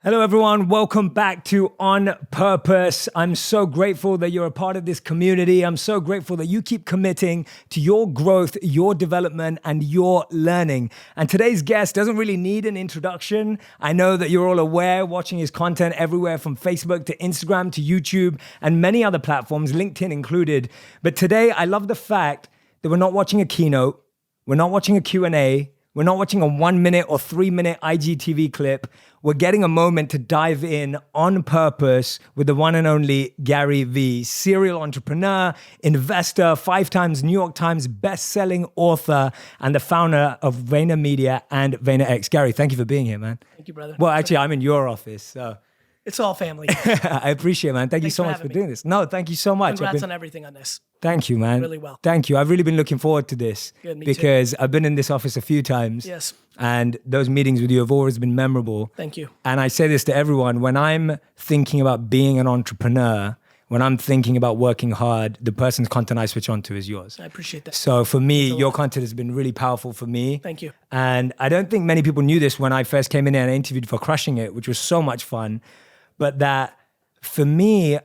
Hello, everyone. Welcome back to On Purpose. I'm so grateful that you're a part of this community. I'm so grateful that you keep committing to your growth, your development, and your learning. And today's guest doesn't really need an introduction. I know that you're all aware, watching his content everywhere from Facebook to Instagram to YouTube and many other platforms, LinkedIn included. But today, I love the fact that we're not watching a keynote. We're not watching a Q&A. We're not watching a 1 minute or 3 minute IGTV clip. We're getting a moment to dive in on purpose with the one and only Gary Vee, serial entrepreneur, investor, 5 times New York Times bestselling author, and the founder of VaynerMedia and VaynerX. Gary, thank you for being here, man. Thank you, brother. Well, actually, I'm in your office, so. It's all family. I appreciate it, man. Thank you so much for doing this. No, thank you so much. Congrats on everything on this. Thank you, man. Really well. Thank you. I've really been looking forward to this. Good, me because I've been in this office a few times. Yes. And those meetings with you have always been memorable. Thank you. And I say this to everyone, when I'm thinking about being an entrepreneur, when I'm thinking about working hard, the person's content I switch on to is yours. I appreciate that. So for me, your content has been really powerful for me. Thank you. And I don't think many people knew this when I first came in and I interviewed for Crushing It, which was so much fun. But that for me,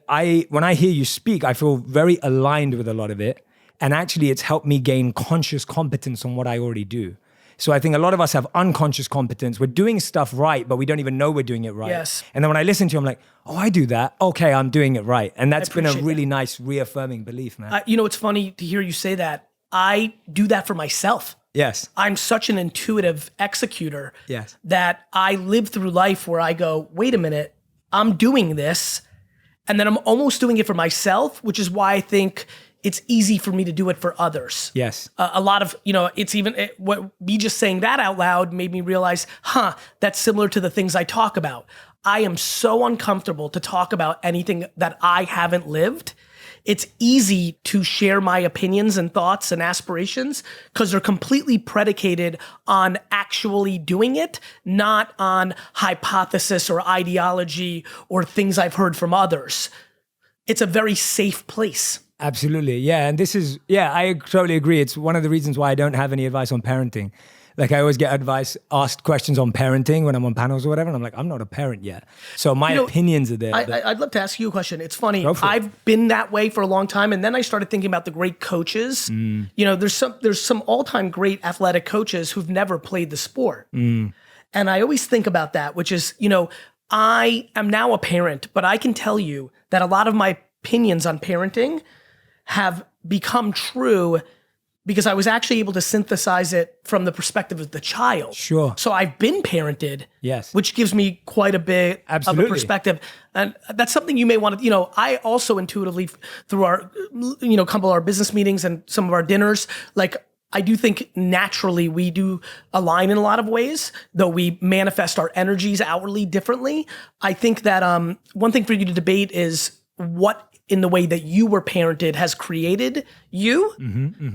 when I hear you speak, I feel very aligned with a lot of it. And actually, it's helped me gain conscious competence on what I already do. So I think a lot of us have unconscious competence. We're doing stuff right, but we don't even know we're doing it right. Yes. And then when I listen to you, I'm like, oh, I do that. Okay, I'm doing it right. And that's been a really nice reaffirming belief, man. It's funny to hear you say that. I do that for myself. Yes. I'm such an intuitive executor Yes. that I live through life where I go, wait a minute, I'm doing this. And then I'm almost doing it for myself, which is why I think it's easy for me to do it for others. Yes. A lot of, it's even, what me just saying that out loud made me realize, that's similar to the things I talk about. I am so uncomfortable to talk about anything that I haven't lived. It's easy to share my opinions and thoughts and aspirations because they're completely predicated on actually doing it, not on hypothesis or ideology or things I've heard from others. It's a very safe place. Absolutely. Yeah. And I totally agree. It's one of the reasons why I don't have any advice on parenting. Like I always get asked questions on parenting when I'm on panels or whatever. And I'm like, I'm not a parent yet. So my opinions are there. I'd love to ask you a question. It's funny. I've been that way for a long time. And then I started thinking about the great coaches. There's some all-time great athletic coaches who've never played the sport. And I always think about that, which is, I am now a parent, but I can tell you that a lot of my opinions on parenting have become true because I was actually able to synthesize it from the perspective of the child. Sure. So I've been parented, yes, which gives me quite a bit of a perspective. And that's something you may want to, I also intuitively through our, couple of our business meetings and some of our dinners, like I do think naturally we do align in a lot of ways, though we manifest our energies outwardly differently. I think that one thing for you to debate is what in the way that you were parented has created you.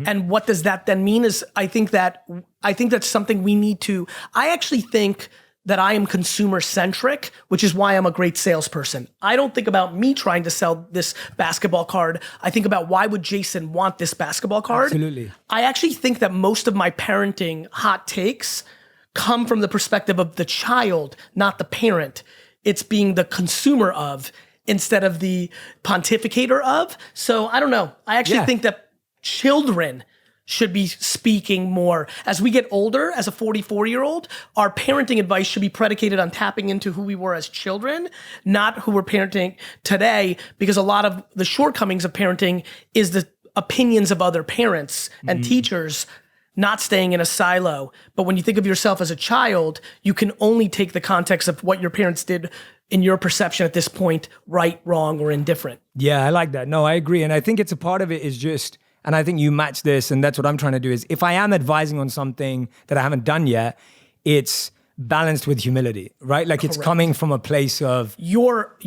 And what does that then mean is I think that's something we need to, I actually think that I am consumer centric, which is why I'm a great salesperson. I don't think about me trying to sell this basketball card. I think about why would Jason want this basketball card? Absolutely. I actually think that most of my parenting hot takes come from the perspective of the child, not the parent. It's being the consumer of instead of the pontificator of. So I don't know. I actually think that children should be speaking more. As we get older, as a 44-year-old, our parenting advice should be predicated on tapping into who we were as children, not who we're parenting today, because a lot of the shortcomings of parenting is the opinions of other parents and teachers, not staying in a silo. But when you think of yourself as a child, you can only take the context of what your parents did in your perception at this point, right, wrong, or indifferent. Yeah, I like that. No, I agree. And I think it's a part of it is just, and I think you match this, and that's what I'm trying to do is if I am advising on something that I haven't done yet, it's balanced with humility, right? Like it's coming from a place of... You're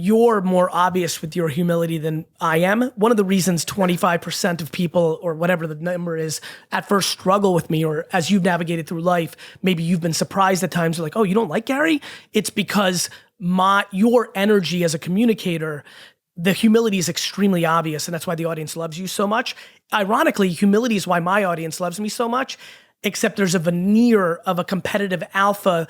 more obvious with your humility than I am. One of the reasons 25% of people, or whatever the number is, at first struggle with me, or as you've navigated through life, maybe you've been surprised at times, like, oh, you don't like Gary? It's because your energy as a communicator, the humility is extremely obvious, and that's why the audience loves you so much. Ironically, humility is why my audience loves me so much, except there's a veneer of a competitive alpha,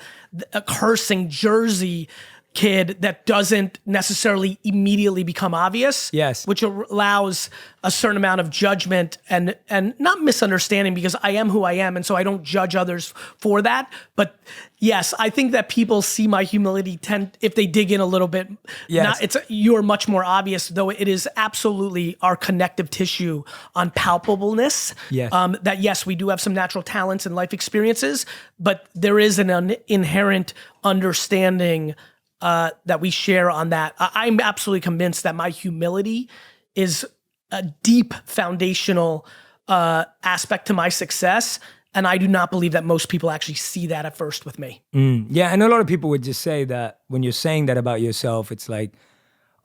a cursing Jersey, kid that doesn't necessarily immediately become obvious. Yes. Which allows a certain amount of judgment and not misunderstanding, because I am who I am, and so I don't judge others for that. But yes, I think that people see my humility if they dig in a little bit. Yes. You're much more obvious, though it is absolutely our connective tissue on palpableness. Yes. That yes, we do have some natural talents and life experiences, but there is an inherent understanding that we share on that. I'm absolutely convinced that my humility is a deep foundational aspect to my success. And I do not believe that most people actually see that at first with me. Yeah, and a lot of people would just say that when you're saying that about yourself, it's like,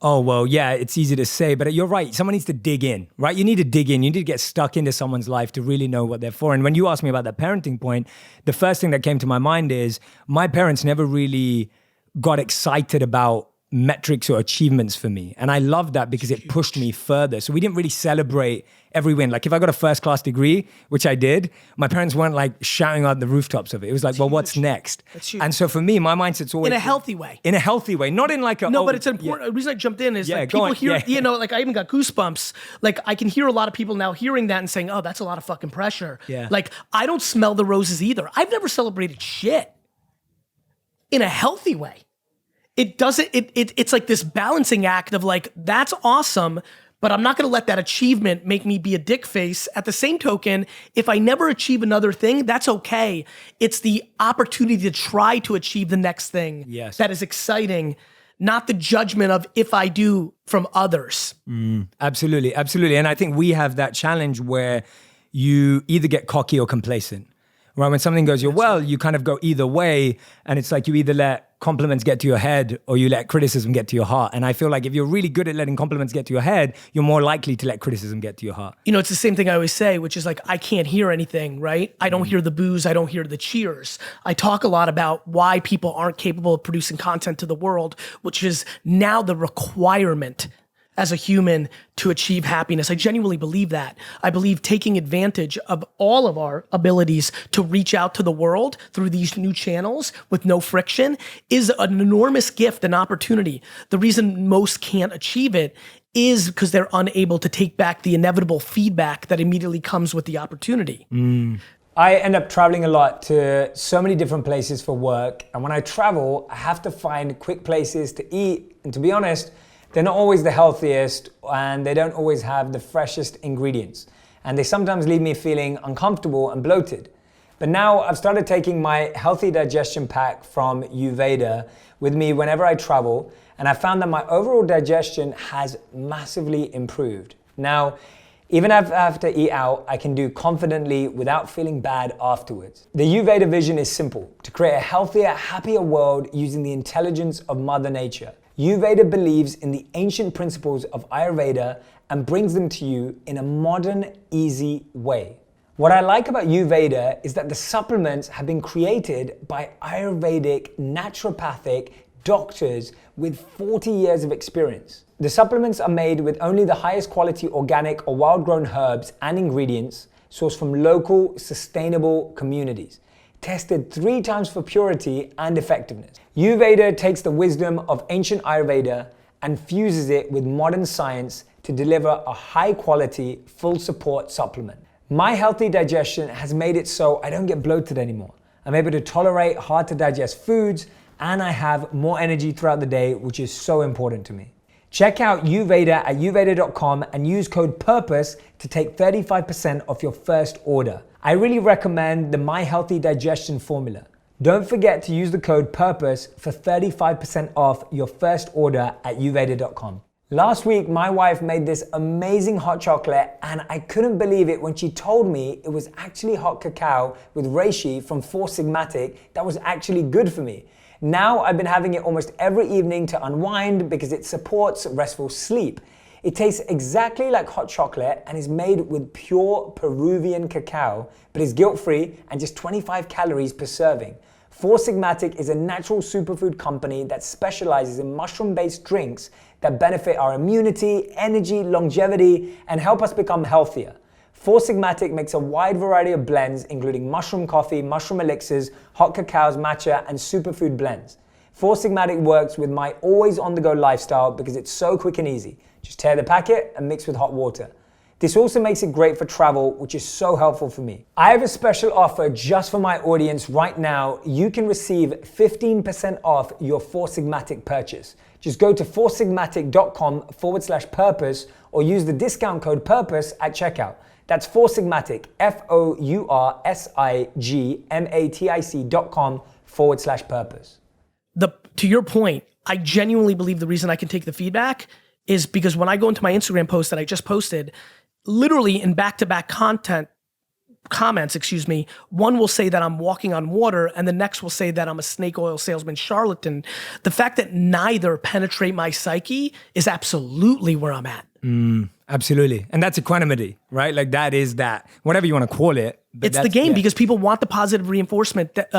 oh, well, yeah, it's easy to say, but you're right. Someone needs to dig in, right? You need to dig in. You need to get stuck into someone's life to really know what they're for. And when you asked me about that parenting point, the first thing that came to my mind is my parents never really got excited about metrics or achievements for me. And I love that because it pushed me further. So we didn't really celebrate every win. Like if I got a first class degree, which I did, my parents weren't like shouting out the rooftops of it. It was like, well, what's next? That's huge. And so for me, my mindset's always— In a healthy way. In a healthy way, not in like a— No, but it's important. The reason I jumped in is like go people on. hear, Yeah. like I even got goosebumps. Like I can hear a lot of people now hearing that and saying, oh, that's a lot of fucking pressure. Yeah. Like I don't smell the roses either. I've never celebrated shit in a healthy way. It doesn't, it's like this balancing act of like, that's awesome, but I'm not gonna let that achievement make me be a dick face. At the same token, if I never achieve another thing, that's okay. It's the opportunity to try to achieve the next thing that is exciting, not the judgment of if I do from others. Absolutely, absolutely. And I think we have that challenge where you either get cocky or complacent. Right, when something goes your well, you kind of go either way, and it's like you either let compliments get to your head or you let criticism get to your heart. And I feel like if you're really good at letting compliments get to your head, you're more likely to let criticism get to your heart. You know, it's the same thing I always say, which is like, I can't hear anything, right? I don't hear the boos, I don't hear the cheers. I talk a lot about why people aren't capable of producing content to the world, which is now the requirement as a human to achieve happiness. I genuinely believe that. I believe taking advantage of all of our abilities to reach out to the world through these new channels with no friction is an enormous gift and opportunity. The reason most can't achieve it is because they're unable to take back the inevitable feedback that immediately comes with the opportunity. I end up traveling a lot to so many different places for work. And when I travel, I have to find quick places to eat. And to be honest, they're not always the healthiest, and they don't always have the freshest ingredients. And they sometimes leave me feeling uncomfortable and bloated. But now I've started taking my healthy digestion pack from Uveda with me whenever I travel, and I found that my overall digestion has massively improved. Now, even if I have to eat out, I can do confidently without feeling bad afterwards. The Uveda vision is simple: to create a healthier, happier world using the intelligence of Mother Nature. Uveda believes in the ancient principles of Ayurveda and brings them to you in a modern, easy way. What I like about Uveda is that the supplements have been created by Ayurvedic naturopathic doctors with 40 years of experience. The supplements are made with only the highest quality organic or wild-grown herbs and ingredients sourced from local, sustainable communities, tested 3 times for purity and effectiveness. Uveda takes the wisdom of ancient Ayurveda and fuses it with modern science to deliver a high-quality, full-support supplement. My healthy digestion has made it so I don't get bloated anymore. I'm able to tolerate hard-to-digest foods, and I have more energy throughout the day, which is so important to me. Check out Uveda at uveda.com and use code PURPOSE to take 35% off your first order. I really recommend the My Healthy Digestion formula. Don't forget to use the code PURPOSE for 35% off your first order at uveda.com. Last week, my wife made this amazing hot chocolate, and I couldn't believe it when she told me it was actually hot cacao with reishi from Four Sigmatic that was actually good for me. Now I've been having it almost every evening to unwind because it supports restful sleep. It tastes exactly like hot chocolate and is made with pure Peruvian cacao, but is guilt-free and just 25 calories per serving. Four Sigmatic is a natural superfood company that specializes in mushroom-based drinks that benefit our immunity, energy, longevity, and help us become healthier. Four Sigmatic makes a wide variety of blends, including mushroom coffee, mushroom elixirs, hot cacaos, matcha, and superfood blends. Four Sigmatic works with my always on-the-go lifestyle because it's so quick and easy. Just tear the packet and mix with hot water. This also makes it great for travel, which is so helpful for me. I have a special offer just for my audience right now. You can receive 15% off your Four Sigmatic purchase. Just go to foursigmatic.com/purpose or use the discount code PURPOSE at checkout. That's Four Sigmatic, FOURSIGMATIC.com/purpose. To your point, I genuinely believe the reason I can take the feedback is because when I go into my Instagram post that I just posted, literally in back-to-back comments, one will say that I'm walking on water and the next will say that I'm a snake oil salesman charlatan. The fact that neither penetrate my psyche is absolutely where I'm at. Absolutely. And that's equanimity, right? Like that is that, whatever you want to call it. It's the game because people want the positive reinforcement that,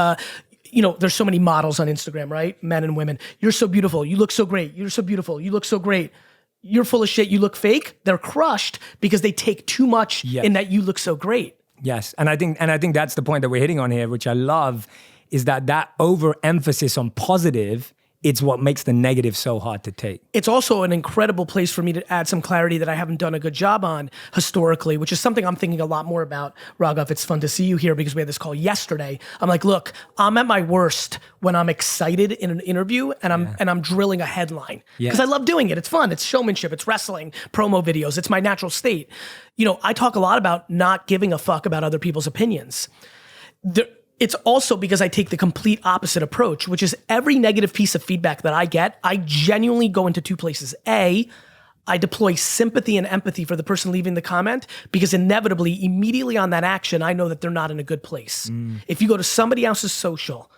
there's so many models on Instagram, right? Men and women. You're so beautiful. You look so great. You're so beautiful. You look so great. You're full of shit. You look fake. They're crushed because they take too much in that you look so great. Yes. And I think that's the point that we're hitting on here, which I love, is that overemphasis on positive, it's what makes the negative so hard to take. It's also an incredible place for me to add some clarity that I haven't done a good job on historically, which is something I'm thinking a lot more about. Raghav, it's fun to see you here because we had this call yesterday. I'm like, look, I'm at my worst when I'm excited in an interview and I'm drilling a headline because I love doing it. It's fun. It's showmanship. It's wrestling, promo videos. It's my natural state. I talk a lot about not giving a fuck about other people's opinions. It's also because I take the complete opposite approach, which is every negative piece of feedback that I get, I genuinely go into two places. A, I deploy sympathy and empathy for the person leaving the comment because inevitably, immediately on that action, I know that they're not in a good place. If you go to somebody else's social,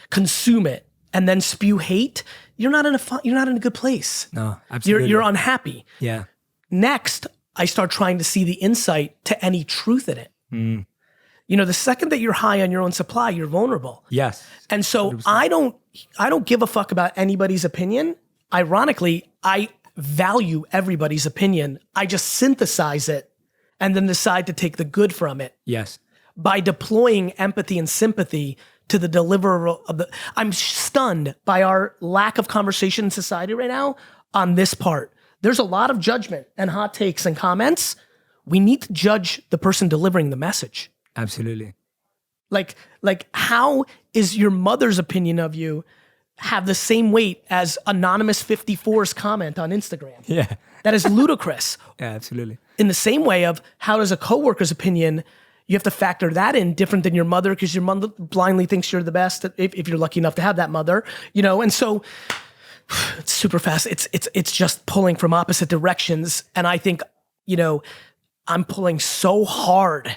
consume it, and then spew hate, you're not in a good place. No, absolutely. You're unhappy. Yeah. Next, I start trying to see the insight to any truth in it. The second that you're high on your own supply, you're vulnerable. Yes. And so 100%. I don't give a fuck about anybody's opinion. Ironically, I value everybody's opinion. I just synthesize it and then decide to take the good from it. Yes. By deploying empathy and sympathy to the deliverer of the, I'm stunned by our lack of conversation in society right now on this part. There's a lot of judgment and hot takes and comments. We need to judge the person delivering the message. Absolutely. Like how is your mother's opinion of you have the same weight as Anonymous 54's comment on Instagram? Yeah. That is ludicrous. Yeah, absolutely. In the same way of how does a coworker's opinion, you have to factor that in different than your mother because your mother blindly thinks you're the best if you're lucky enough to have that mother, and so it's super fast. It's just pulling from opposite directions. And I think, I'm pulling so hard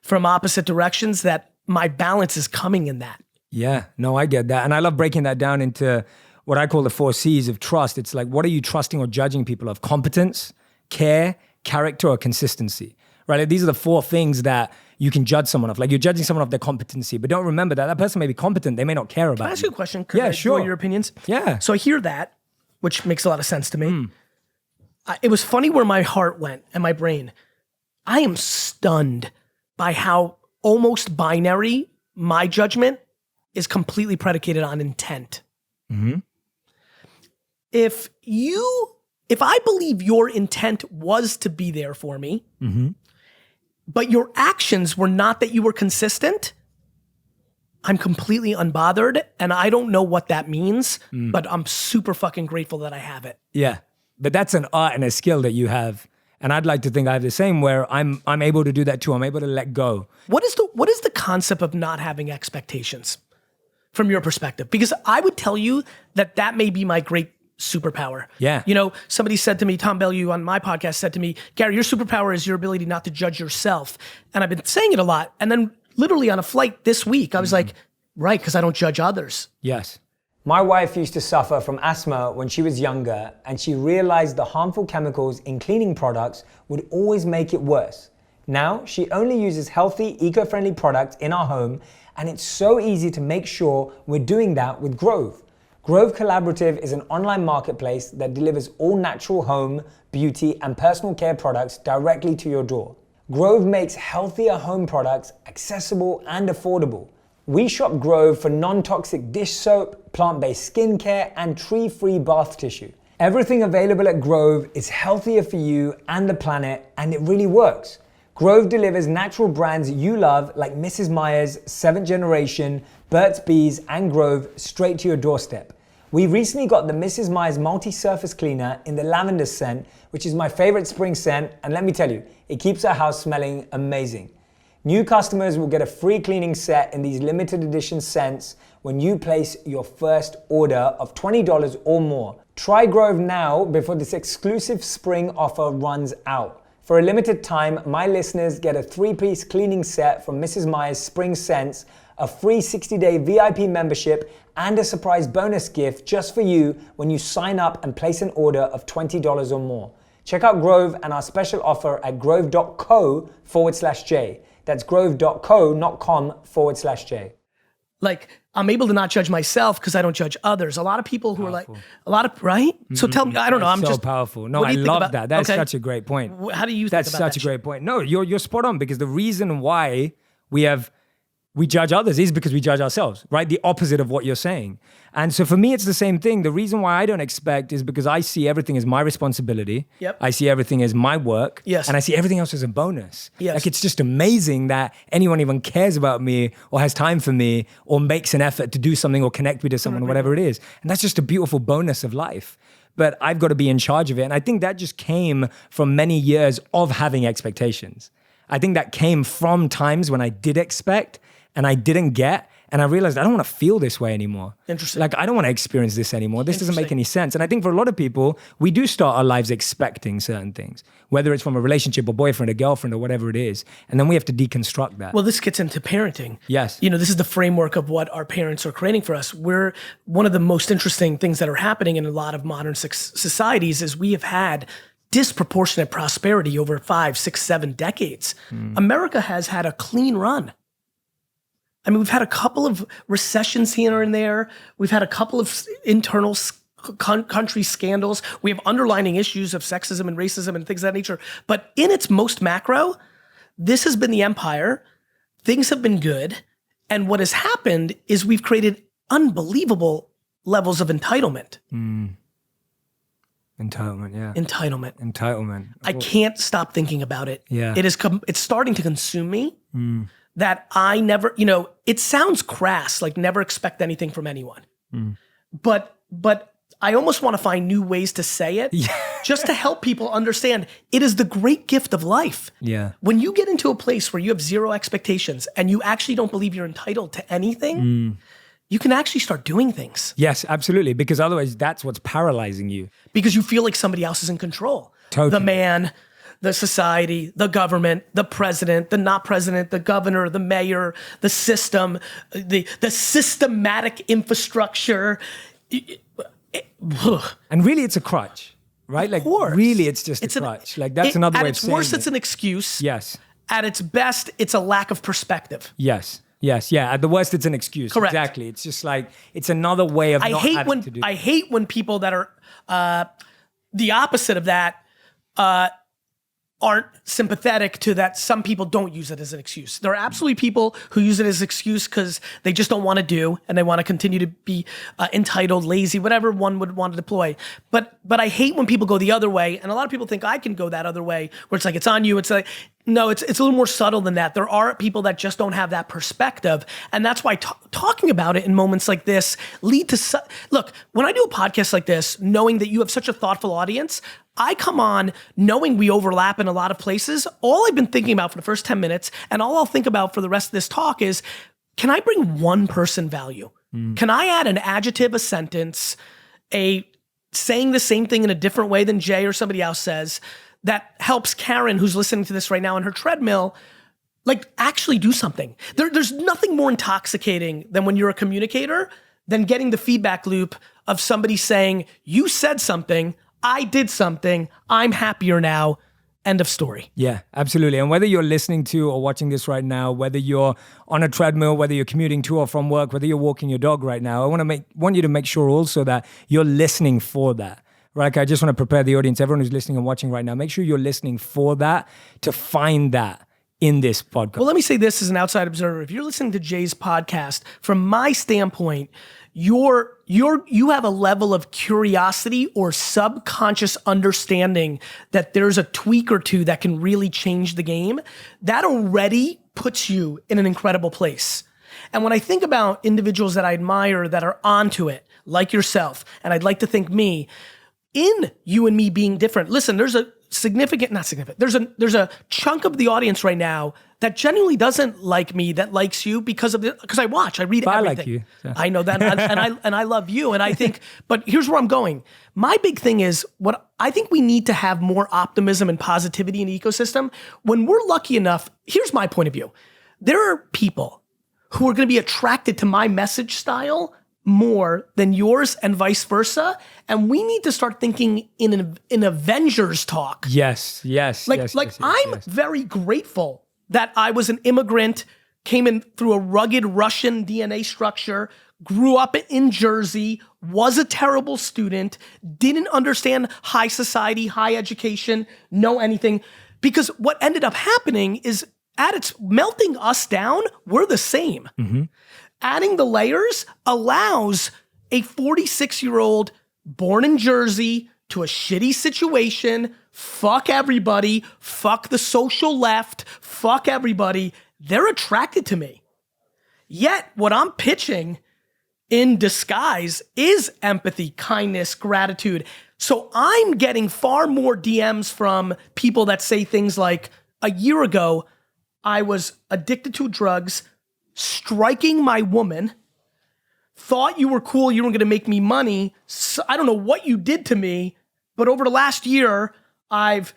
from opposite directions that my balance is coming in that. Yeah, no, I get that. And I love breaking that down into what I call the 4 C's of trust. It's like, what are you trusting or judging people of? Competence, care, character, or consistency, right? Like these are the 4 things that you can judge someone of. Like you're judging someone of their competency, but don't remember that person may be competent. They may not care about Can I ask you a question? Yeah, sure. Your opinions? Yeah. So I hear that, which makes a lot of sense to me. It was funny where my heart went and my brain. I am stunned by how almost binary my judgment is completely predicated on intent. If I believe your intent was to be there for me, but your actions were not that you were consistent, I'm completely unbothered and I don't know what that means, but I'm super fucking grateful that I have it. Yeah, but that's an art and a skill that you have. And I'd like to think I have the same where I'm able to do that too. I'm able to let go. What is the concept of not having expectations from your perspective? Because I would tell you that may be my great superpower. Yeah. Somebody said to me, Tom Bellew on my podcast said to me, Gary, your superpower is your ability not to judge yourself. And I've been saying it a lot. And then literally on a flight this week, I was like, right, because I don't judge others. Yes. My wife used to suffer from asthma when she was younger, and she realized the harmful chemicals in cleaning products would always make it worse. Now, she only uses healthy, eco-friendly products in our home, and it's so easy to make sure we're doing that with Grove. Grove Collaborative is an online marketplace that delivers all natural home, beauty, and personal care products directly to your door. Grove makes healthier home products accessible and affordable. We shop Grove for non-toxic dish soap, plant-based skincare, and tree-free bath tissue. Everything available at Grove is healthier for you and the planet, and it really works. Grove delivers natural brands you love like Mrs. Meyer's, 7th Generation, Burt's Bees, and Grove straight to your doorstep. We recently got the Mrs. Meyer's multi-surface cleaner in the lavender scent, which is my favorite spring scent, and let me tell you, it keeps our house smelling amazing. New customers will get a free cleaning set in these limited edition scents when you place your first order of $20 or more. Try Grove now before this exclusive spring offer runs out. For a limited time, my listeners get a 3-piece cleaning set from Mrs. Meyer's Spring Scents, a free 60-day VIP membership, and a surprise bonus gift just for you when you sign up and place an order of $20 or more. Check out Grove and our special offer at grove.co/J. That's grove.co, not com/J. Like, I'm able to not judge myself because I don't judge others. A lot of people who Powerful. are like, right? So tell me, I don't know. I'm so just powerful. No, what do I you think love about- that. That's okay. such a great point. How do you That's think about such that a great point. No, you're spot on, because the reason why we judge others is because we judge ourselves, right? The opposite of what you're saying. And so for me, it's the same thing. The reason why I don't expect is because I see everything as my responsibility. Yep. I see everything as my work. Yes. And I see everything else as a bonus. Yes. Like, it's just amazing that anyone even cares about me or has time for me or makes an effort to do something or connect me to someone or whatever it is. And that's just a beautiful bonus of life. But I've got to be in charge of it. And I think that just came from many years of having expectations. I think that came from times when I did expect and I didn't get, and I realized I don't want to feel this way anymore. Interesting. Like, I don't want to experience this anymore. This doesn't make any sense. And I think for a lot of people, we do start our lives expecting certain things, whether it's from a relationship, a boyfriend, a girlfriend, or whatever it is. And then we have to deconstruct that. Well, this gets into parenting. Yes. You know, this is the framework of what our parents are creating for us. We're one of the most interesting things that are happening in a lot of modern societies is we have had disproportionate prosperity over 5, 6, 7 decades. America has had a clean run. I mean, we've had a couple of recessions here and there. We've had a couple of internal country scandals. We have underlining issues of sexism and racism and things of that nature. But in its most macro, this has been the empire. Things have been good. And what has happened is we've created unbelievable levels of entitlement. Entitlement, yeah. Entitlement. I can't stop thinking about it. Yeah. It's starting to consume me. That I never, it sounds crass, like never expect anything from anyone. But I almost want to find new ways to say it just to help people understand it is the great gift of life. Yeah. When you get into a place where you have zero expectations and you actually don't believe you're entitled to anything, you can actually start doing things. Yes, absolutely. Because otherwise that's what's paralyzing you. Because you feel like somebody else is in control. Totally. The man, the society, the government, the president, the not president, the governor, the mayor, the system, the systematic infrastructure. And really it's a crutch, right? Like, really it's just a crutch. Like, that's another way of saying it. At its worst, it's an excuse. Yes. At its best, it's a lack of perspective. Yes. Yes. Yeah. At the worst, it's an excuse. Correct. Exactly. It's just like, it's another way of not having to do. I hate when people that are the opposite of that aren't sympathetic to that. Some people don't use it as an excuse. There are absolutely people who use it as an excuse because they just don't want to do and they want to continue to be entitled, lazy, whatever one would want to deploy. But I hate when people go the other way, and a lot of people think I can go that other way where it's like it's on you. It's like, no, it's a little more subtle than that. There are people that just don't have that perspective, and that's why talking about it in moments like this lead to look. When I do a podcast like this, knowing that you have such a thoughtful audience, I come on knowing we overlap in a lot of places. All I've been thinking about for the first 10 minutes, and all I'll think about for the rest of this talk is, can I bring one person value? Can I add an adjective, a sentence, saying the same thing in a different way than Jay or somebody else says, that helps Karen, who's listening to this right now on her treadmill, like actually do something. There's nothing more intoxicating than when you're a communicator than getting the feedback loop of somebody saying, you said something, I did something, I'm happier now, end of story. Yeah, absolutely. And whether you're listening to or watching this right now, whether you're on a treadmill, whether you're commuting to or from work, whether you're walking your dog right now, I want you to make sure also that you're listening for that. Right? I just want to prepare the audience, everyone who's listening and watching right now, make sure you're listening for that, to find that in this podcast. Well, let me say this as an outside observer. If you're listening to Jay's podcast, from my standpoint, you have a level of curiosity or subconscious understanding that there's a tweak or two that can really change the game. That already puts you in an incredible place. And when I think about individuals that I admire that are onto it, like yourself, and I'd like to think me, in you and me being different, listen, there's a there's a chunk of the audience right now that genuinely doesn't like me, that likes you because I read everything. I like you. So. I know that, and I love you, and I think, but here's where I'm going. My big thing is, what I think we need to have more optimism and positivity in the ecosystem. When we're lucky enough, here's my point of view. There are people who are going to be attracted to my message style more than yours and vice versa. And we need to start thinking in Avengers talk. Yes. I'm very grateful that I was an immigrant, came in through a rugged Russian DNA structure, grew up in Jersey, was a terrible student, didn't understand high society, high education, know anything. Because what ended up happening is at its melting us down, we're the same. Mm-hmm. Adding the layers allows a 46-year-old born in Jersey to a shitty situation, fuck everybody, fuck the social left, fuck everybody. They're attracted to me. Yet what I'm pitching in disguise is empathy, kindness, gratitude. So I'm getting far more DMs from people that say things like, a year ago, I was addicted to drugs, striking my woman, thought you were cool, you were gonna make me money. So I don't know what you did to me, but over the last year, I've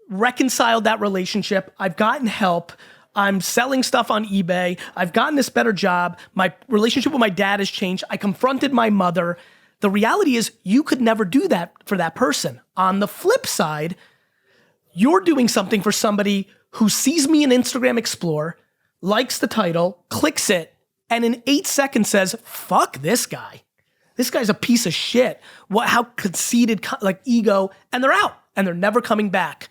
reconciled that relationship. I've gotten help. I'm selling stuff on eBay. I've gotten this better job. My relationship with my dad has changed. I confronted my mother. The reality is you could never do that for that person. On the flip side, you're doing something for somebody who sees me in Instagram Explore, likes the title, clicks it, and in 8 seconds says, fuck this guy. This guy's a piece of shit. How conceited, like ego, and they're out, and they're never coming back.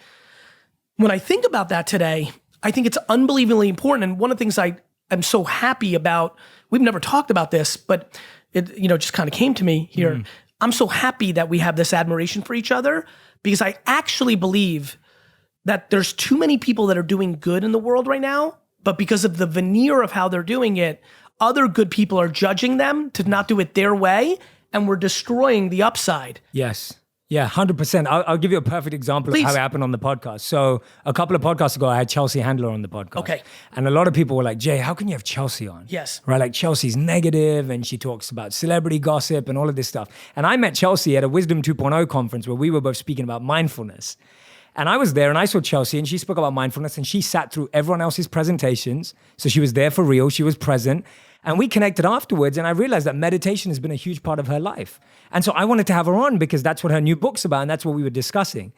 When I think about that today, I think it's unbelievably important, and one of the things I am so happy about, we've never talked about this, but it just kind of came to me here. Mm. I'm so happy that we have this admiration for each other, because I actually believe that there's too many people that are doing good in the world right now, but because of the veneer of how they're doing it, other good people are judging them to not do it their way, and we're destroying the upside. Yes. Yeah, 100%. I'll give you a perfect example of how it happened on the podcast. So a couple of podcasts ago, I had Chelsea Handler on the podcast. Okay. And a lot of people were like, Jay, how can you have Chelsea on? Yes. Right, like Chelsea's negative and she talks about celebrity gossip and all of this stuff. And I met Chelsea at a Wisdom 2.0 conference where we were both speaking about mindfulness. And I was there and I saw Chelsea and she spoke about mindfulness and she sat through everyone else's presentations. So she was there for real, she was present. And we connected afterwards and I realized that meditation has been a huge part of her life. And so I wanted to have her on because that's what her new book's about and that's what we were discussing.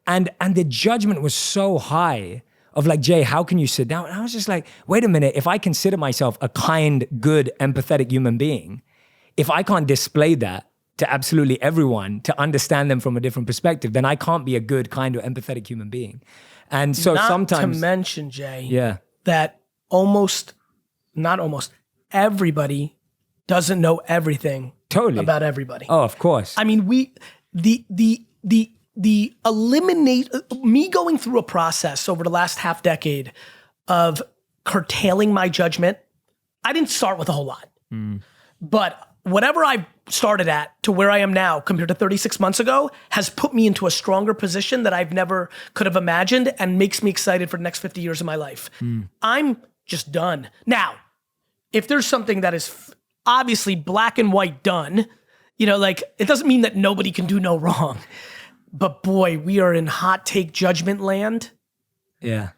And the judgment was so high of like, Jay, how can you sit down? And I was just like, wait a minute, if I consider myself a kind, good, empathetic human being, if I can't display that to absolutely everyone to understand them from a different perspective, then I can't be a good, kind, or empathetic human being. And so sometimes— Not to mention, Jay, that not almost, everybody doesn't know everything about everybody. Oh, of course. I mean, me going through a process over the last half decade of curtailing my judgment, I didn't start with a whole lot. But whatever I started at to where I am now compared to 36 months ago has put me into a stronger position that I've never could have imagined and makes me excited for the next 50 years of my life. I'm just done. Now, if there's something that is obviously black and white done, like it doesn't mean that nobody can do no wrong. But boy, we are in hot take judgment land. Yeah.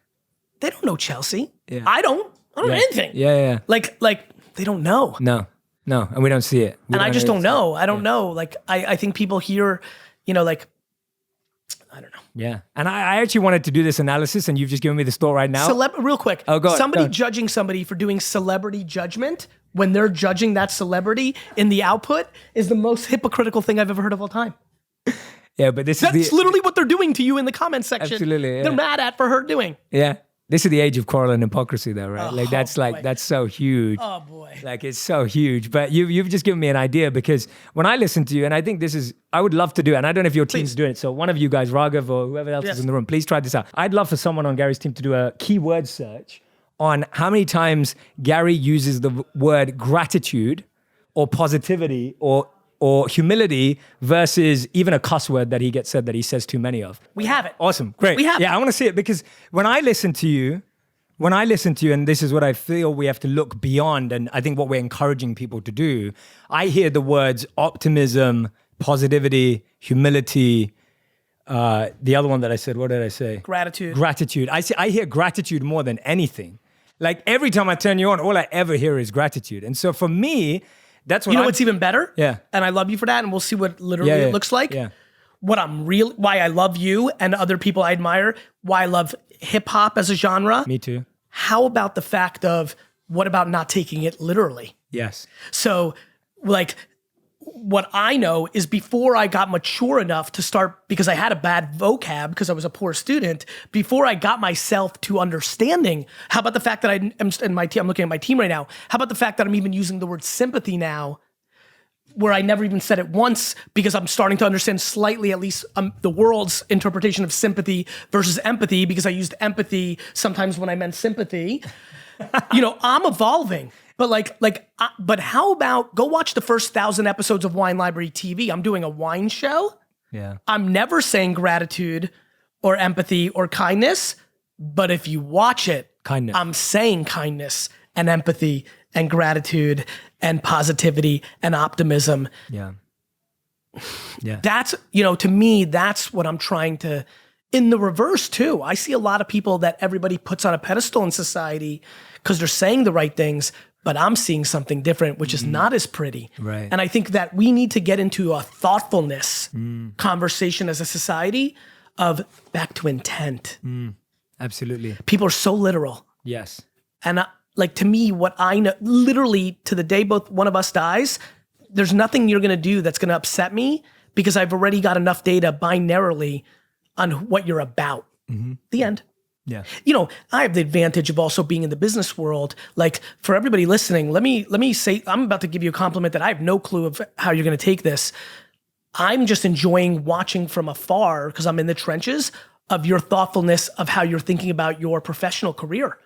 They don't know Chelsea. Yeah. I don't know anything. Yeah. Like they don't know. No, and we don't see it. I just don't know. I don't know. Like, I think people hear, like, I don't know. Yeah. And I actually wanted to do this analysis and you've just given me the thought right now. Real quick. Oh, go on, somebody judging somebody for doing celebrity judgment when they're judging that celebrity in the output is the most hypocritical thing I've ever heard of all time. Yeah, but that's literally what they're doing to you in the comment section. Absolutely. Yeah. They're mad at for her doing. Yeah. This is the age of quarrel and hypocrisy, though, right? boy. That's so huge. Oh boy. Like, it's so huge. But you've just given me an idea, because when I listen to you, and I think I would love to do it, and I don't know if your team's doing it. So one of you guys, Raghav or whoever else is in the room, please try this out. I'd love for someone on Gary's team to do a keyword search on how many times Gary uses the word gratitude or positivity or humility versus even a cuss word that he says too many of. We have it. Awesome. Great. We have it. I want to see it, because when I listen to you, and this is what I feel we have to look beyond, and I think what we're encouraging people to do, I hear the words optimism, positivity, humility, the other one that I said, what did I say? Gratitude. I hear gratitude more than anything. Like, every time I turn you on, all I ever hear is gratitude. And so for me, that's what what's even better? Yeah. And I love you for that, and we'll see what literally it looks like. Yeah. Why I love you and other people I admire, why I love hip hop as a genre. Me too. How about the fact of, what about not taking it literally? Yes. So, like, what I know is, before I got mature enough to start, because I had a bad vocab because I was a poor student, before I got myself to understanding, how about the fact that I'm looking at my team right now, how about the fact that I'm even using the word sympathy now, where I never even said it once, because I'm starting to understand slightly, at least, the world's interpretation of sympathy versus empathy, because I used empathy sometimes when I meant sympathy. I'm evolving. But but how about, go watch the first 1,000 episodes of Wine Library TV. I'm doing a wine show. Yeah. I'm never saying gratitude or empathy or kindness, but if you watch it, kindness. I'm saying kindness and empathy and gratitude and positivity and optimism. Yeah. Yeah. That's, to me, that's what I'm trying to, in the reverse too. I see a lot of people that everybody puts on a pedestal in society because they're saying the right things, but I'm seeing something different, which is not as pretty. Right. And I think that we need to get into a thoughtfulness conversation as a society of back to intent. Absolutely. People are so literal. Yes. And to me, what I know, literally to the day both one of us dies, there's nothing you're gonna do that's gonna upset me, because I've already got enough data binarily on what you're about. The end. Yeah. I have the advantage of also being in the business world. Like, for everybody listening, let me say, I'm about to give you a compliment that I have no clue of how you're going to take this. I'm just enjoying watching from afar, because I'm in the trenches of your thoughtfulness of how you're thinking about your professional career.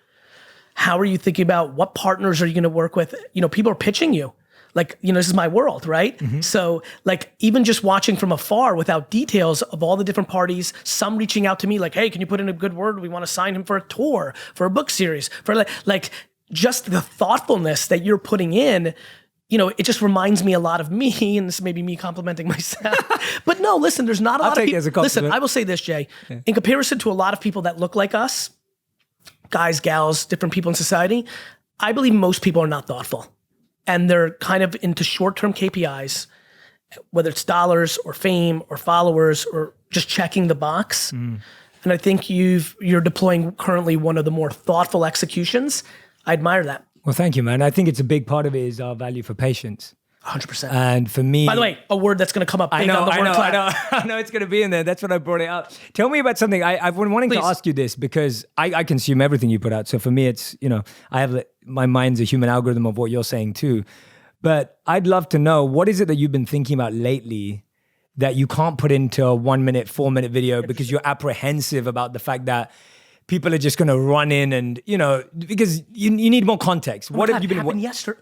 How are you thinking about what partners are you going to work with? People are pitching you. This is my world, right? So, even just watching from afar without details of all the different parties, some reaching out to me like, hey, can you put in a good word? We want to sign him for a tour, for a book series, for just the thoughtfulness that you're putting in, it just reminds me a lot of me, and this may be me complimenting myself. But no, listen, there's not a lot of people. Listen, I will say this, Jay, in comparison to a lot of people that look like us, guys, gals, different people in society, I believe most people are not thoughtful. And they're kind of into short-term KPIs, whether it's dollars or fame or followers or just checking the box. And I think you're deploying currently one of the more thoughtful executions. I admire that. Well, thank you, man. I think it's a big part of it is our value for patience. 100%. And for me, by the way, a word that's going to come up big on the word class. I know it's going to be in there. That's what I brought it up. Tell me about something. I've been wanting to ask you this, because I consume everything you put out. So for me, it's, I have my mind's a human algorithm of what you're saying too. But I'd love to know, what is it that you've been thinking about lately that you can't put into a 1 minute, 4 minute video because you're apprehensive about the fact that people are just going to run in and, because you need more context. What have you been... yesterday?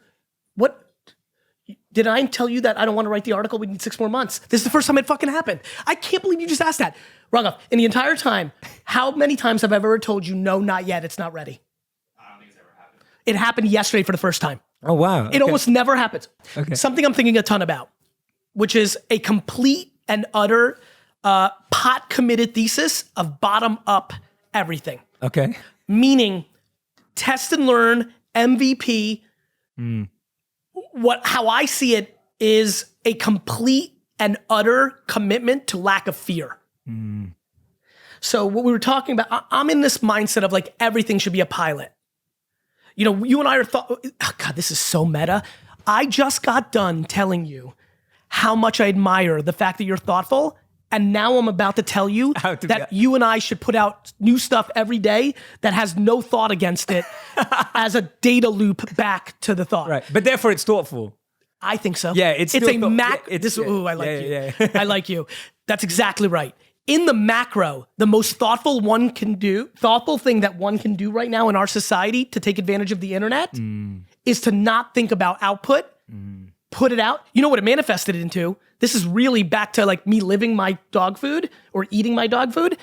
What? Did I tell you that I don't want to write the article? We need 6 more months. This is the first time it fucking happened. I can't believe you just asked that. Raghav, in the entire time, how many times have I ever told you, no, not yet, it's not ready? I don't think it's ever happened. It happened yesterday for the first time. Oh, wow. It almost never happens. Okay. Something I'm thinking a ton about, which is a complete and utter pot-committed thesis of bottom-up everything. Okay. Meaning, test and learn, MVP. How I see it is a complete and utter commitment to lack of fear. So what we were talking about, I'm in this mindset of everything should be a pilot. You and I are God, this is so meta. I just got done telling you how much I admire the fact that you're thoughtful And now I'm about to tell you that you and I should put out new stuff every day that has no thought against it as a data loop back to the thought. Right. But therefore it's thoughtful. I think so. Yeah, it's a still mac. I like you. Yeah. I like you. That's exactly right. In the macro, the most thoughtful thing that one can do right now in our society to take advantage of the internet is to not think about output, put it out. You know what it manifested into? This is really back to like me living my dog food or eating my dog food.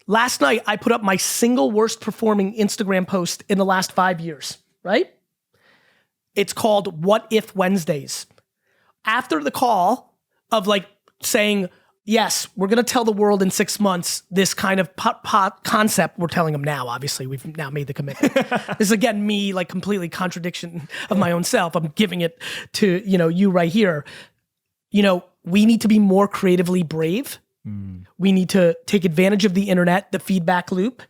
Last night, I put up my single worst performing Instagram post in the last 5 years, right? It's called What If Wednesdays. After the call of like saying, yes, we're going to tell the world in 6 months this kind of concept. We're telling them now, obviously. We've now made the commitment. This is, again, me, like, completely contradiction of my own self. I'm giving it to, you right here. We need to be more creatively brave. We need to take advantage of the internet, the feedback loop.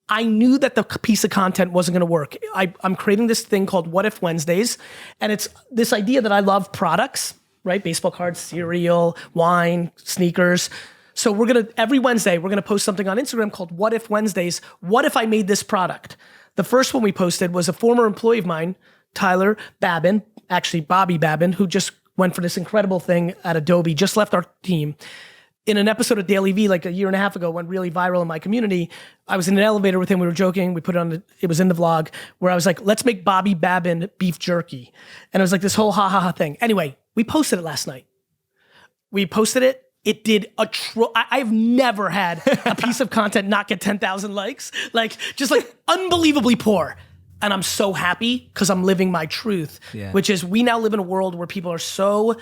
I knew that the piece of content wasn't going to work. I'm creating this thing called What If Wednesdays. And it's this idea that I love products, right? Baseball cards, cereal, wine, sneakers. So every Wednesday, we're gonna post something on Instagram called What If Wednesdays. What if I made this product? The first one we posted was a former employee of mine, Tyler Babin, actually Bobby Babin, who just went for this incredible thing at Adobe, just left our team. In an episode of Daily Vee, like a year and a half ago, went really viral in my community. I was in an elevator with him. We were joking. We put it it was in the vlog where I was like, let's make Bobby Babin beef jerky. And it was like this whole ha thing. Anyway, we posted it last night. We posted it. It did I've never had a piece of content not get 10,000 likes. Just unbelievably poor. And I'm so happy because I'm living my truth, which is we now live in a world where people are so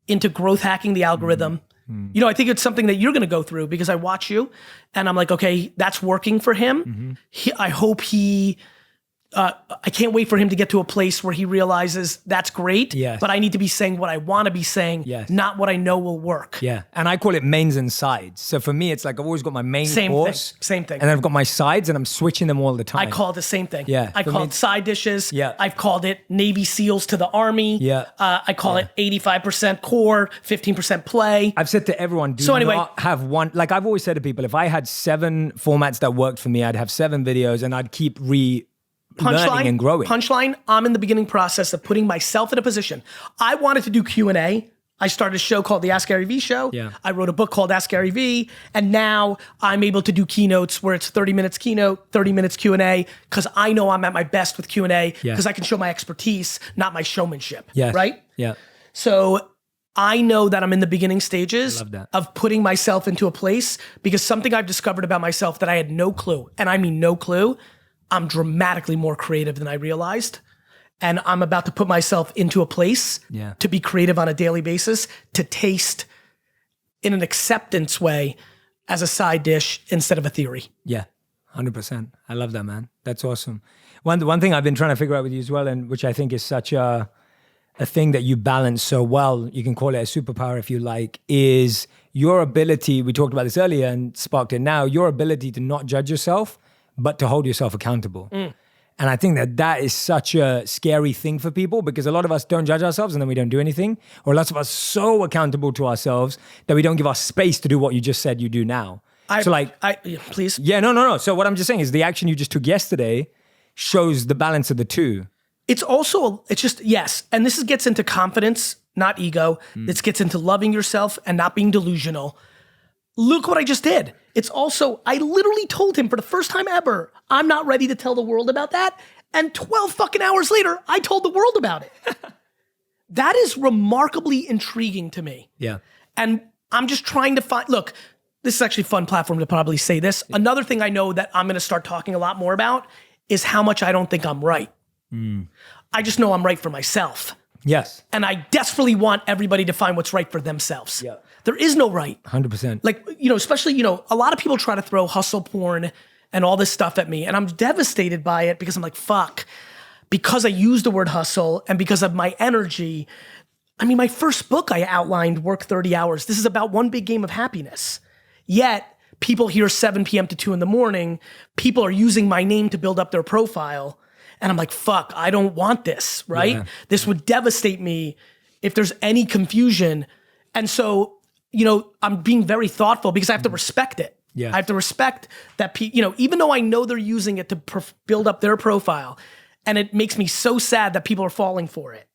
into growth hacking the algorithm. I think it's something that you're going to go through because I watch you and I'm like, okay, that's working for him. I hope I can't wait for him to get to a place where he realizes that's great, but I need to be saying what I want to be saying, not what I know will work. Yeah, and I call it mains and sides. So for me, it's like I've always got my main course. Same thing. And then I've got my sides and I'm switching them all the time. I call it the same thing. Yeah. I call it side dishes. Yeah. I've called it Navy SEALs to the Army. Yeah. I call it 85% core, 15% play. I've said to everyone, not have one. Like I've always said to people, if I had 7 formats that worked for me, I'd have 7 videos and I'd keep learning and growing. Punchline, I'm in the beginning process of putting myself in a position. I wanted to do Q&A. I started a show called the Ask Gary Vee Show. Yeah. I wrote a book called Ask Gary Vee. And now I'm able to do keynotes where it's 30 minutes keynote, 30 minutes Q&A, because I know I'm at my best with Q&A because I can show my expertise, not my showmanship. Yes. Right? Yeah. So I know that I'm in the beginning stages of putting myself into a place because something I've discovered about myself that I had no clue, and I mean no clue, I'm dramatically more creative than I realized. And I'm about to put myself into a place to be creative on a daily basis, to taste in an acceptance way as a side dish instead of a theory. Yeah, 100%. I love that, man. That's awesome. One thing I've been trying to figure out with you as well, and which I think is such a thing that you balance so well, you can call it a superpower if you like, is your ability, we talked about this earlier and sparked it now, your ability to not judge yourself, but to hold yourself accountable. And I think that is such a scary thing for people because a lot of us don't judge ourselves and then we don't do anything. Or lots of us so accountable to ourselves that we don't give us space to do what you just said you do now. Please. Yeah, no. So what I'm just saying is the action you just took yesterday shows the balance of the two. It's just, yes. And this gets into confidence, not ego. This gets into loving yourself and not being delusional. Look what I just did. It's also, I literally told him for the first time ever, I'm not ready to tell the world about that. And 12 fucking hours later, I told the world about it. That is remarkably intriguing to me. Yeah. And I'm just trying to look, this is actually a fun platform to probably say this. Yeah. Another thing I know that I'm going to start talking a lot more about is how much I don't think I'm right. I just know I'm right for myself. Yes. And I desperately want everybody to find what's right for themselves. Yeah. There is no right. 100%. Like, especially, a lot of people try to throw hustle porn and all this stuff at me. And I'm devastated by it because I'm like, fuck. Because I use the word hustle and because of my energy. I mean, my first book, I outlined work 30 hours. This is about one big game of happiness. Yet, people hear 7 p.m. to 2 in the morning. People are using my name to build up their profile. And I'm like, fuck, I don't want this, right? Yeah. This would devastate me if there's any confusion. And so I'm being very thoughtful because I have to respect it. Yeah. I have to respect that, even though I know they're using it to build up their profile, and it makes me so sad that people are falling for it.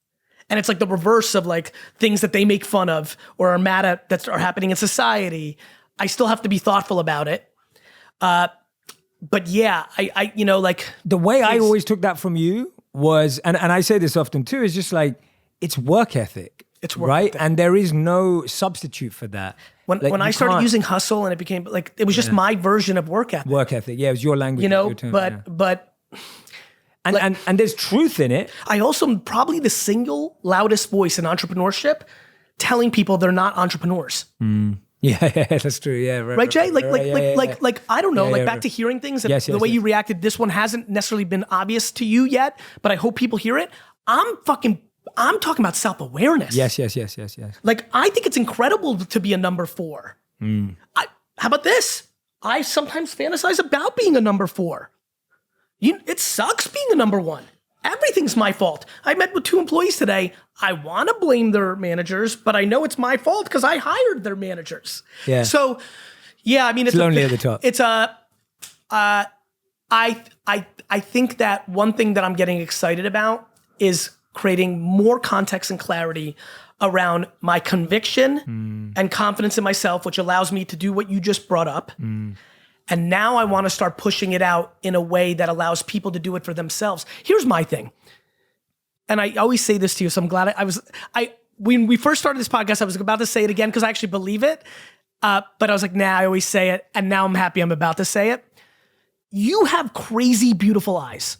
And it's like the reverse of like things that they make fun of or are mad at that are happening in society. I still have to be thoughtful about it. But yeah, I like the way I always took that from you was, and I say this often too, is just like, it's work ethic. It's work right? ethic. And there is no substitute for that. When I started using hustle and it became like, it was just my version of work ethic. Work ethic. Yeah, it was your language. Your term, but and there's truth in it. I also am probably the single loudest voice in entrepreneurship telling people they're not entrepreneurs. Yeah, that's true. Yeah, right, Jay. Like I don't know. Back to hearing things. The way you reacted, this one hasn't necessarily been obvious to you yet, but I hope people hear it. I'm talking about self-awareness. Yes. Like I think it's incredible to be a number 4. How about this? I sometimes fantasize about being a number 4. It sucks being a number 1. Everything's my fault. I met with 2 employees today. I want to blame their managers, but I know it's my fault because I hired their managers. Yeah. So, yeah, I mean, it's lonely at the top. It's I think that one thing that I'm getting excited about is creating more context and clarity around my conviction and confidence in myself, which allows me to do what you just brought up. And now I want to start pushing it out in a way that allows people to do it for themselves. Here's my thing. And I always say this to you, so I'm glad when we first started this podcast, I was about to say it again because I actually believe it. But I was like, nah, I always say it. And now I'm happy I'm about to say it. You have crazy, beautiful eyes.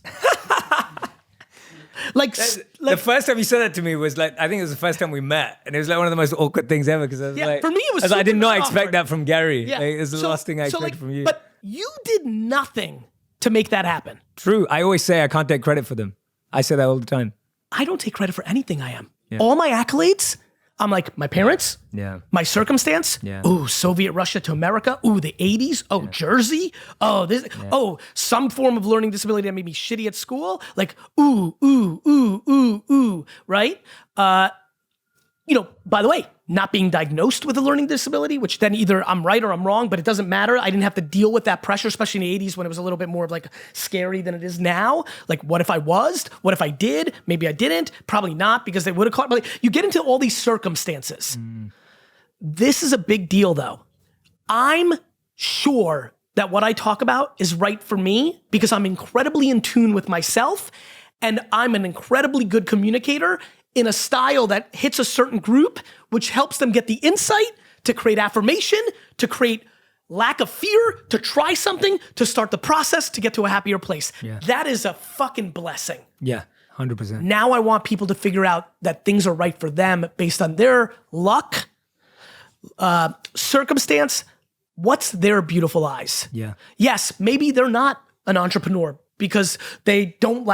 The first time you said that to me was like, I think it was the first time we met, and it was like one of the most awkward things ever because I was like, for me it was I did not expect awkward. that from Gary. Yeah. Like, it was the last thing I expected from you. But you did nothing to make that happen. True. I always say I can't take credit for them. I say that all the time. I don't take credit for anything I am. Yeah. All my accolades, I'm like, my parents, my circumstance, ooh, Soviet Russia to America, ooh, the 80s, Jersey, some form of learning disability that made me shitty at school, like, right? By the way, not being diagnosed with a learning disability, which then either I'm right or I'm wrong, but it doesn't matter. I didn't have to deal with that pressure, especially in the 80s when it was a little bit more of like scary than it is now. Like, what if I was? What if I did? Maybe I didn't. Probably not because they would have caught me. You get into all these circumstances. This is a big deal though. I'm sure that what I talk about is right for me because I'm incredibly in tune with myself and I'm an incredibly good communicator in a style that hits a certain group, which helps them get the insight to create affirmation, to create lack of fear, to try something, to start the process to get to a happier place. Yeah. That is a fucking blessing. Yeah, 100%. Now I want people to figure out that things are right for them based on their luck, circumstance, what's their beautiful eyes. Yeah. Yes, maybe they're not an entrepreneur because they don't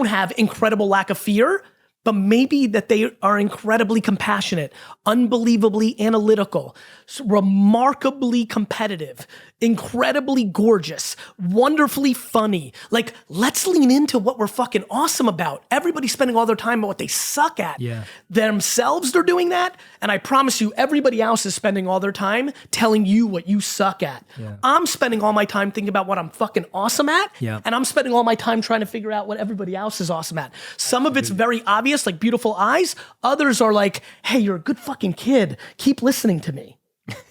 have incredible lack of fear, but maybe that they are incredibly compassionate, unbelievably analytical, remarkably competitive, incredibly gorgeous, wonderfully funny. Like, let's lean into what we're fucking awesome about. Everybody's spending all their time on what they suck at. Yeah. Themselves, they're doing that. And I promise you, everybody else is spending all their time telling you what you suck at. Yeah. I'm spending all my time thinking about what I'm fucking awesome at. Yeah. And I'm spending all my time trying to figure out what everybody else is awesome at. Some of it's very obvious, like beautiful eyes. Others are like, hey, you're a good fucking kid. Keep listening to me.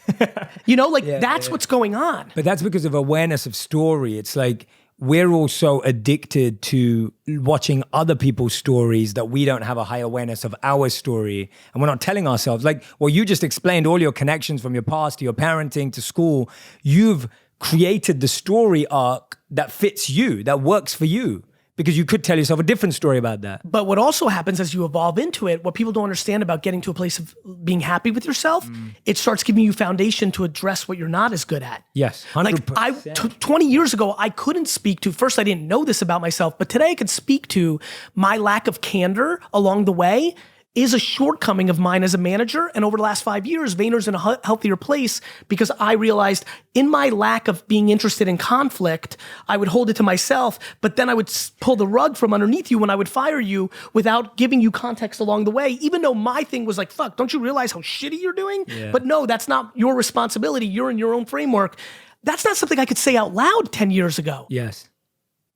That's what's going on. But that's because of awareness of story. It's like we're also addicted to watching other people's stories that we don't have a high awareness of our story. And we're not telling ourselves, like, well, you just explained all your connections from your past to your parenting to school. You've created the story arc that fits you, that works for you. Because you could tell yourself a different story about that. But what also happens as you evolve into it, what people don't understand about getting to a place of being happy with yourself, it starts giving you foundation to address what you're not as good at. Yes, 100%. Like 20 years ago, I couldn't speak to, first I didn't know this about myself, but today I could speak to my lack of candor along the way is a shortcoming of mine as a manager. And over the last 5 years, Vayner's in a healthier place because I realized in my lack of being interested in conflict, I would hold it to myself, but then I would pull the rug from underneath you when I would fire you without giving you context along the way, even though my thing was like, fuck, don't you realize how shitty you're doing? Yeah. But no, that's not your responsibility. You're in your own framework. That's not something I could say out loud 10 years ago. Yes.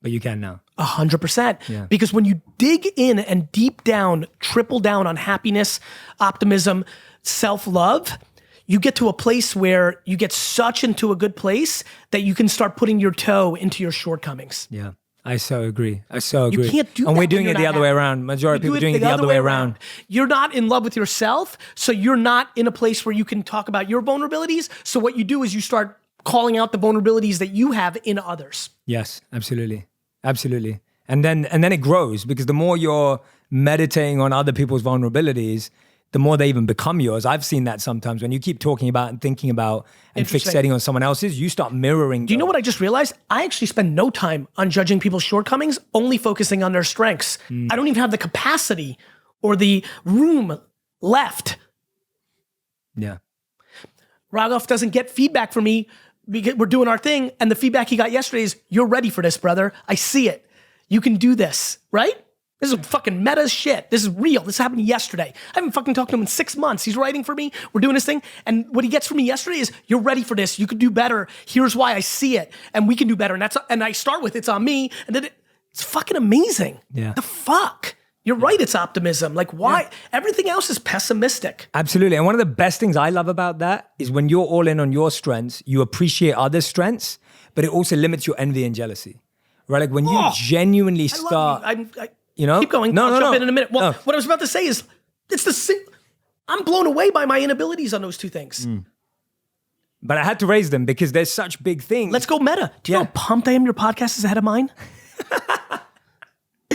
But you can now. 100%. Yeah. Because when you dig in and deep down, triple down on happiness, optimism, self-love, you get to a place where you get such into a good place that you can start putting your toe into your shortcomings. Yeah. I so agree. I so agree. You can't do that. And we're when doing you're it the not other way happy. around. Majority of people You are doing it the other way around. You're not in love with yourself, so you're not in a place where you can talk about your vulnerabilities. So what you do is you start calling out the vulnerabilities that you have in others. Yes, absolutely. Absolutely. And then it grows because the more you're meditating on other people's vulnerabilities, the more they even become yours. I've seen that sometimes when you keep talking about and thinking about and fixating on someone else's, you start mirroring. Do you know what I just realized? I actually spend no time on judging people's shortcomings, only focusing on their strengths. I don't even have the capacity or the room left. Yeah. Raghav doesn't get feedback from me because we're doing our thing, and the feedback he got yesterday is, you're ready for this, brother. I see it. You can do this, right? This is fucking meta shit. This is real. This happened yesterday. I haven't fucking talked to him in 6 months. He's writing for me. We're doing this thing. And what he gets from me yesterday is, you're ready for this. You can do better. Here's why I see it. And we can do better. And I start with, it's on me. And then it's fucking amazing. Yeah. The fuck? You're right, it's optimism. Like, why? Yeah. Everything else is pessimistic. Absolutely. And one of the best things I love about that is when you're all in on your strengths, you appreciate others' strengths, but it also limits your envy and jealousy. Right? Like when you genuinely start, you know? Keep going. I'll jump in a minute. Well, what I was about to say is, I'm blown away by my inabilities on those two things. But I had to raise them because there's such big things. Let's go meta. Do you know how pumped I am your podcast is ahead of mine?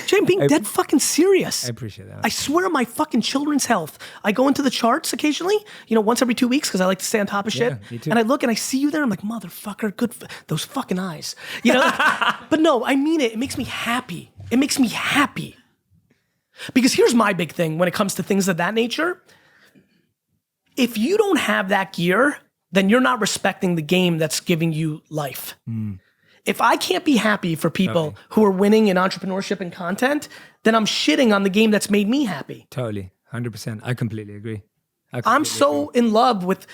Jay, I'm being dead fucking serious. I appreciate that. I swear on my fucking children's health. I go into the charts occasionally, once every 2 weeks because I like to stay on top of shit. Me too. And I look and I see you there. I'm like, motherfucker, good, those fucking eyes. But no, I mean it. It makes me happy. It makes me happy. Because here's my big thing when it comes to things of that nature. If you don't have that gear, then you're not respecting the game that's giving you life. If I can't be happy for people who are winning in entrepreneurship and content, then I'm shitting on the game that's made me happy. Totally. 100%. I completely agree. I'm so in love with,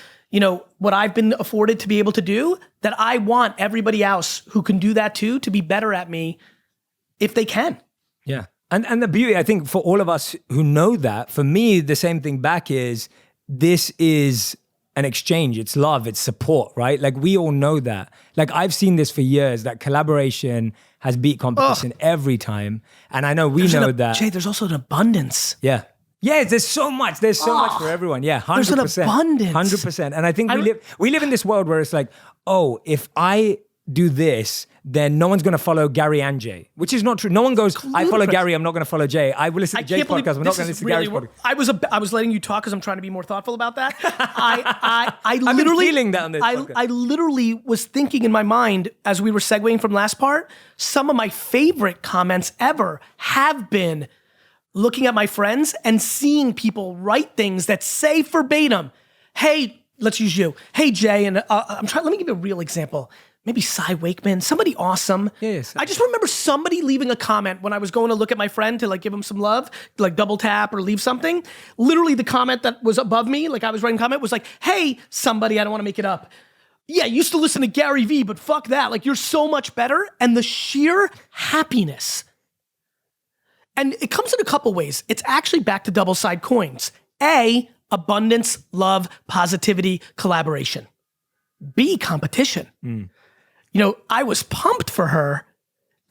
what I've been afforded to be able to do that I want everybody else who can do that too to be better at me if they can. Yeah. And the beauty, I think, for all of us who know that, for me, the same thing back is this is an exchange. It's love, it's support, right? Like we all know that. Like I've seen this for years, that collaboration has beat competition every time. And I know we know that. Jay, there's also an abundance. Yeah. Yeah, there's so much. There's so much for everyone. Yeah, 100%. There's an abundance. 100%. And I think we live in this world where it's like, oh, if I do this, then no one's going to follow Gary and Jay, which is not true. No one goes, I follow Gary, I'm not going to follow Jay. I will listen to Jay's podcast, I'm not going to listen to Gary's podcast. I was letting you talk because I'm trying to be more thoughtful about that. I've been feeling that on this podcast. I literally was thinking in my mind as we were segueing from last part, some of my favorite comments ever have been looking at my friends and seeing people write things that say verbatim, hey, let's use you. Hey, Jay, and let me give you a real example. Maybe Cy Wakeman, somebody awesome. Yes. I just remember somebody leaving a comment when I was going to look at my friend to give him some love, double tap or leave something. Literally the comment that was above me, I was writing comment, was like, hey, somebody, I don't want to make it up. Yeah, I used to listen to Gary Vee, but fuck that. You're so much better. And the sheer happiness. And it comes in a couple ways. It's actually back to double-sided coins. A, abundance, love, positivity, collaboration. B, competition. I was pumped for her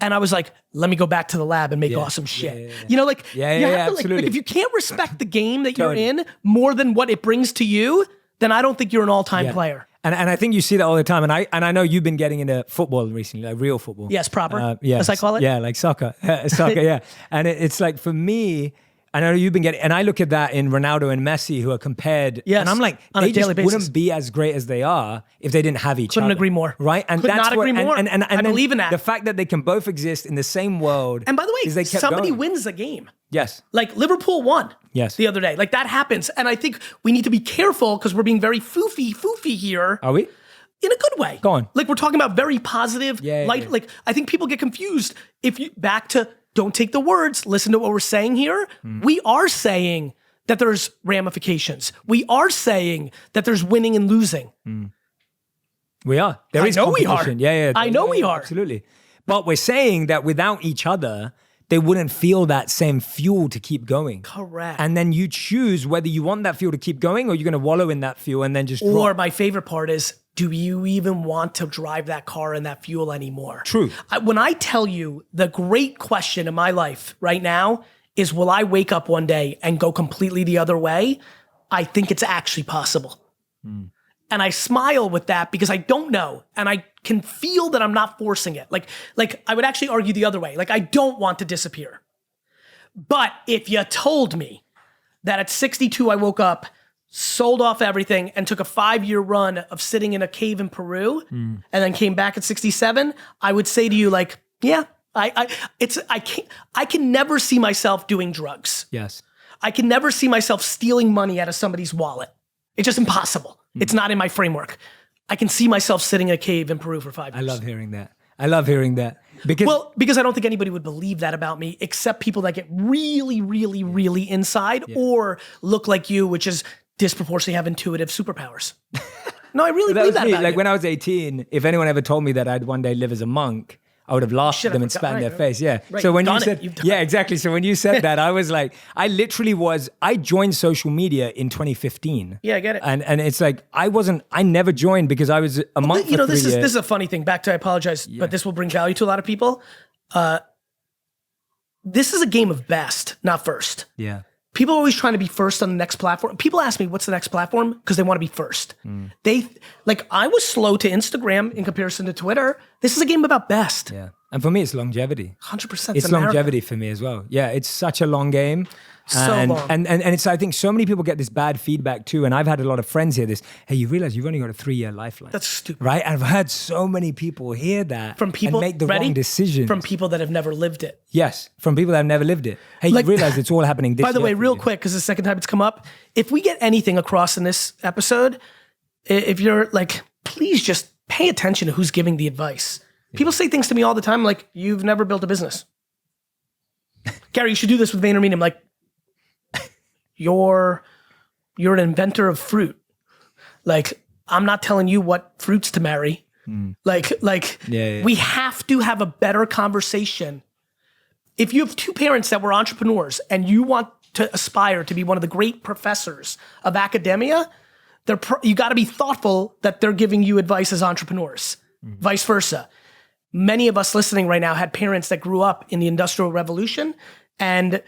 and I was like, let me go back to the lab and make awesome shit. Absolutely. If you can't respect the game that you're in more than what it brings to you, then I don't think you're an all-time player. And I think you see that all the time. And I know you've been getting into football recently, like real football. Yes, proper, as I call it. Yeah, like soccer. Soccer, yeah. And it's like, for me, I know you've been getting, and I look at that in Ronaldo and Messi who are compared. Yes, and I'm like, on a they just daily basis. wouldn't be as great as they are if they didn't have each other. Couldn't agree more. Right? And Could that's not agree more. And I believe in that. The fact that they can both exist in the same world. And by the way, is they kept somebody going. wins a game. Yes. Like Liverpool won the other day. Like that happens. And I think we need to be careful because we're being very foofy here. Are we? In a good way. Go on. Like we're talking about very positive, light. Yeah. Like I think people get confused. If you back to don't take the words, listen to what we're saying here. We are saying that there's ramifications. We are saying that there's winning and losing. We are. There is competition. Yeah. I know we are. Absolutely. But we're saying that without each other, they wouldn't feel that same fuel to keep going. Correct. And then you choose whether you want that fuel to keep going or you're going to wallow in that fuel and then just drop. Or my favorite part is, do you even want to drive that car and that fuel anymore? True. When I tell you the great question in my life right now is, will I wake up one day and go completely the other way? I think it's actually possible. And I smile with that because I don't know. And I can feel that I'm not forcing it. Like I would actually argue the other way. Like I don't want to disappear. But if you told me that at 62, I woke up, sold off everything and took a 5-year run of sitting in a cave in Peru and then came back at 67, I would say to you like, yeah, I can never see myself doing drugs. Yes. I can never see myself stealing money out of somebody's wallet. It's just impossible. It's not in my framework. I can see myself sitting in a cave in Peru for 5 years. I love hearing that. Because I don't think anybody would believe that about me except people that get really, really, really inside or look like you, which is disproportionately have intuitive superpowers. No, I really believe that about like you. when I was 18, if anyone ever told me that I'd one day live as a monk, I would have laughed at them and spat in their face. Yeah. Right. So when you You've said, done it. exactly. So when you said that, I was like, I joined social media in 2015. Yeah, I get it. And it's like, I never joined because I was a monk for 3 years. This is a funny thing. Back to, I apologize, but this will bring value to a lot of people. This is a game of best, not first. Yeah. People are always trying to be first on the next platform. People ask me, what's the next platform? Because they want to be first. I was slow to Instagram in comparison to Twitter. This is a game about best. Yeah. And for me, it's longevity. 100%. It's longevity for me as well. Yeah, it's such a long game. Long. And it's, I think so many people get this bad feedback too. And I've had a lot of friends hear this. Hey, you realize you've only got a 3-year lifeline. That's stupid. Right? And I've heard so many people hear that from people and make the wrong decision. From people that have never lived it. Yes, from people that have never lived it. Hey, you realize it's all happening this year. By the way, real quick, because the second time it's come up, if we get anything across in this episode, if you're like, please just pay attention to who's giving the advice. People say things to me all the time like, you've never built a business. Gary, you should do this with VaynerMedia. I'm like, you're an inventor of fruit. Like, I'm not telling you what fruits to marry. We have to have a better conversation. If you have two parents that were entrepreneurs and you want to aspire to be one of the great professors of academia, you got to be thoughtful that they're giving you advice as entrepreneurs. Vice versa. Many of us listening right now had parents that grew up in the Industrial Revolution and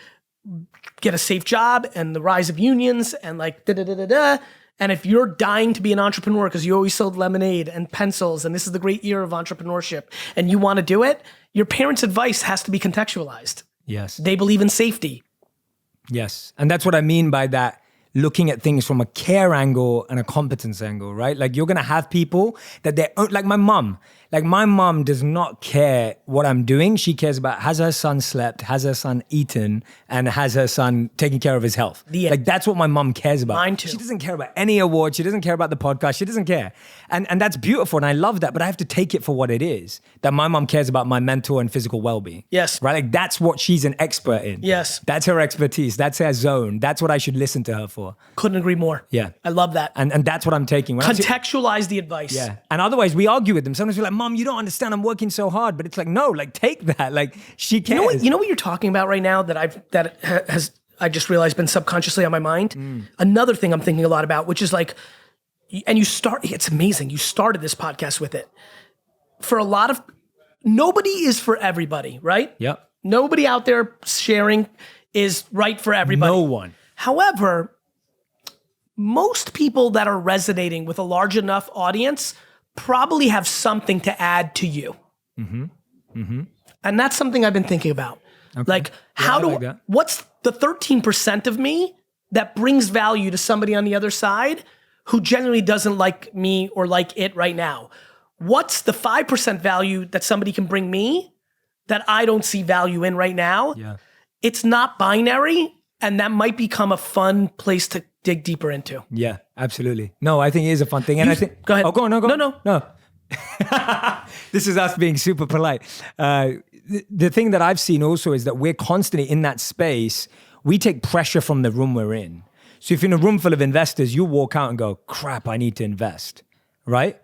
get a safe job and the rise of unions and like da-da-da-da-da. And if you're dying to be an entrepreneur because you always sold lemonade and pencils and this is the great year of entrepreneurship and you want to do it, your parents' advice has to be contextualized. Yes. They believe in safety. Yes. And that's what I mean by that. Looking at things from a care angle and a competence angle, right? Like you're going to have people that like my mom. Like my mom does not care what I'm doing. She cares about has her son slept, has her son eaten, and has her son taking care of his health. Like that's what my mom cares about. Mine too. She doesn't care about any award. She doesn't care about the podcast. She doesn't care. And that's beautiful. And I love that. But I have to take it for what it is. That my mom cares about my mental and physical well-being. Yes. Right? Like that's what she's an expert in. Yes. That's her expertise. That's her zone. That's what I should listen to her for. Couldn't agree more. Yeah. I love that. And that's what I'm taking. Contextualize the advice. Yeah. And otherwise we argue with them. Sometimes we're like, Mom, you don't understand. I'm working so hard. But it's like, no, like take that. Like she cares. You know what you're talking about right now I just realized been subconsciously on my mind? Another thing I'm thinking a lot about, which is like, it's amazing. You started this podcast with it. For a lot of, nobody is for everybody, right? Yep. Nobody out there sharing is right for everybody. No one. However, most people that are resonating with a large enough audience probably have something to add to you. And that's something I've been thinking about. Okay. Like, what's the 13% of me that brings value to somebody on the other side who genuinely doesn't like me or like it right now. What's the 5% value that somebody can bring me that I don't see value in right now? Yeah. It's not binary, and that might become a fun place to dig deeper into. Yeah, absolutely. No, I think it is a fun thing. And I think, go ahead. Oh, go on, go on. No. This is us being super polite. The thing that I've seen also is that we're constantly in that space. We take pressure from the room we're in. So if you're in a room full of investors, you walk out and go, crap, I need to invest, right?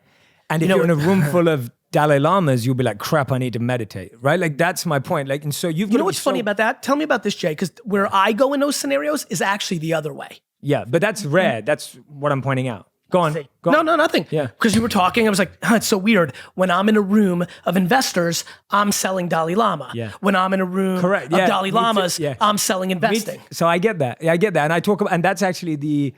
And if you're in a room full of Dalai Lamas, you'll be like, crap, I need to meditate, right? Like, that's my point. Like, and so you know what's funny about that? Tell me about this, Jay, because where I go in those scenarios is actually the other way. Yeah, but that's rare. That's what I'm pointing out. Go on. No, nothing. Yeah. Because you were talking, I was like, it's so weird. When I'm in a room of investors, I'm selling Dalai Lama. Yeah. When I'm in a room of Dalai Lamas, I'm selling investing. So I get that. I get that. And I talk about, and that's actually the,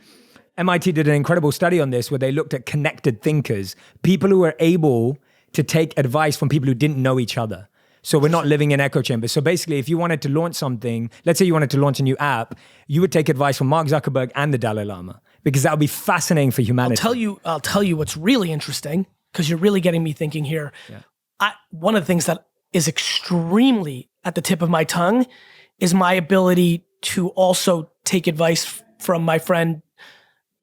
MIT did an incredible study on this where they looked at connected thinkers, people who were able to take advice from people who didn't know each other. So we're not living in echo chambers. So basically, if you wanted to launch something, let's say you wanted to launch a new app, you would take advice from Mark Zuckerberg and the Dalai Lama, because that would be fascinating for humanity. I'll tell you what's really interesting, because you're really getting me thinking here. Yeah. One of the things that is extremely at the tip of my tongue is my ability to also take advice from my friend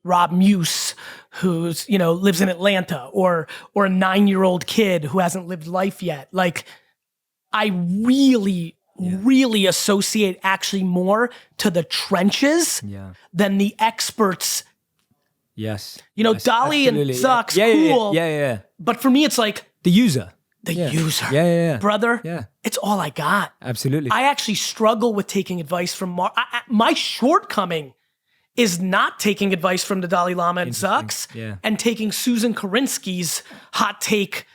Rob Muse, who's, lives in Atlanta, or a 9-year-old kid who hasn't lived life yet. Like, I really associate actually more to the trenches than the experts. Yes. Dolly and Zuck's cool. Yeah. But for me, it's like the user. The user. Yeah. Brother, it's all I got. Absolutely. I actually struggle with taking advice from Mark. My shortcoming is not taking advice from the Dalai Lama and Zucks and taking Susan Korinsky's hot take.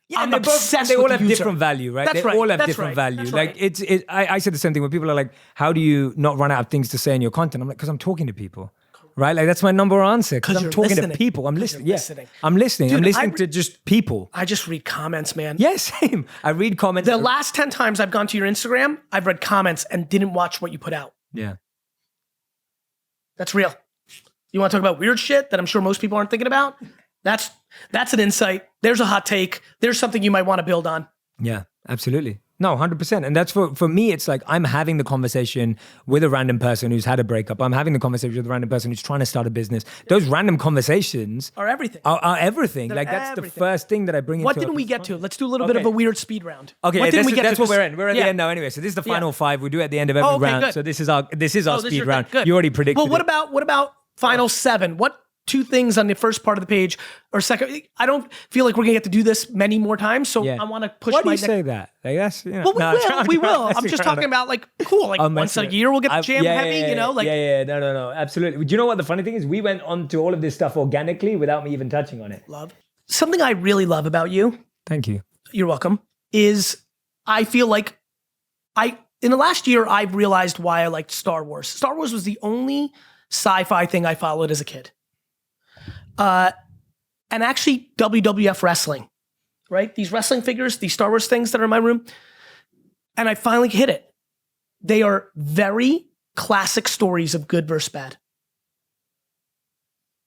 Yeah, I'm obsessed they with all the have user. different value, right? That's they right. all have That's different right. value. That's Like right. I said the same thing when people are like, how do you not run out of things to say in your content? I'm like, because I'm talking to people, right? Like that's my number one answer. Because I'm talking to people. I'm listening. Yeah, I'm listening. Dude, I'm listening to just people. I just read comments, man. Yeah, same. I read comments. The last 10 times I've gone to your Instagram, I've read comments and didn't watch what you put out. Yeah. That's real. You want to talk about weird shit that I'm sure most people aren't thinking about? That's an insight. There's a hot take. There's something you might want to build on. Yeah, absolutely. No, 100%. And that's for me, it's like I'm having the conversation with a random person who's had a breakup. I'm having the conversation with a random person who's trying to start a business. Those random conversations are everything. Are everything. They're like that's everything. The first thing that I bring into What didn't we get to? Let's do a little bit of a weird speed round. Okay, that's what we're in. We're at the end now anyway. So this is the final 5. We do at the end of every round. Good. So this is our speed round. Good. You already predicted. Well, what about final 7? What 2 things on the first part of the page or second? I don't feel like we're gonna get to do this many more times, so I want to push. Why do you say that? Like that's well, we will. I'm just talking about like cool, like once a year we'll get jam heavy, No, absolutely. Do you know what the funny thing is? We went on to all of this stuff organically without me even touching on it. Love. Something I really love about you. Thank you. You're welcome. Is I feel like in the last year I've realized why I liked Star Wars. Star Wars was the only sci-fi thing I followed as a kid. And actually WWF wrestling, right? These wrestling figures, these Star Wars things that are in my room. And I finally hit it. They are very classic stories of good versus bad.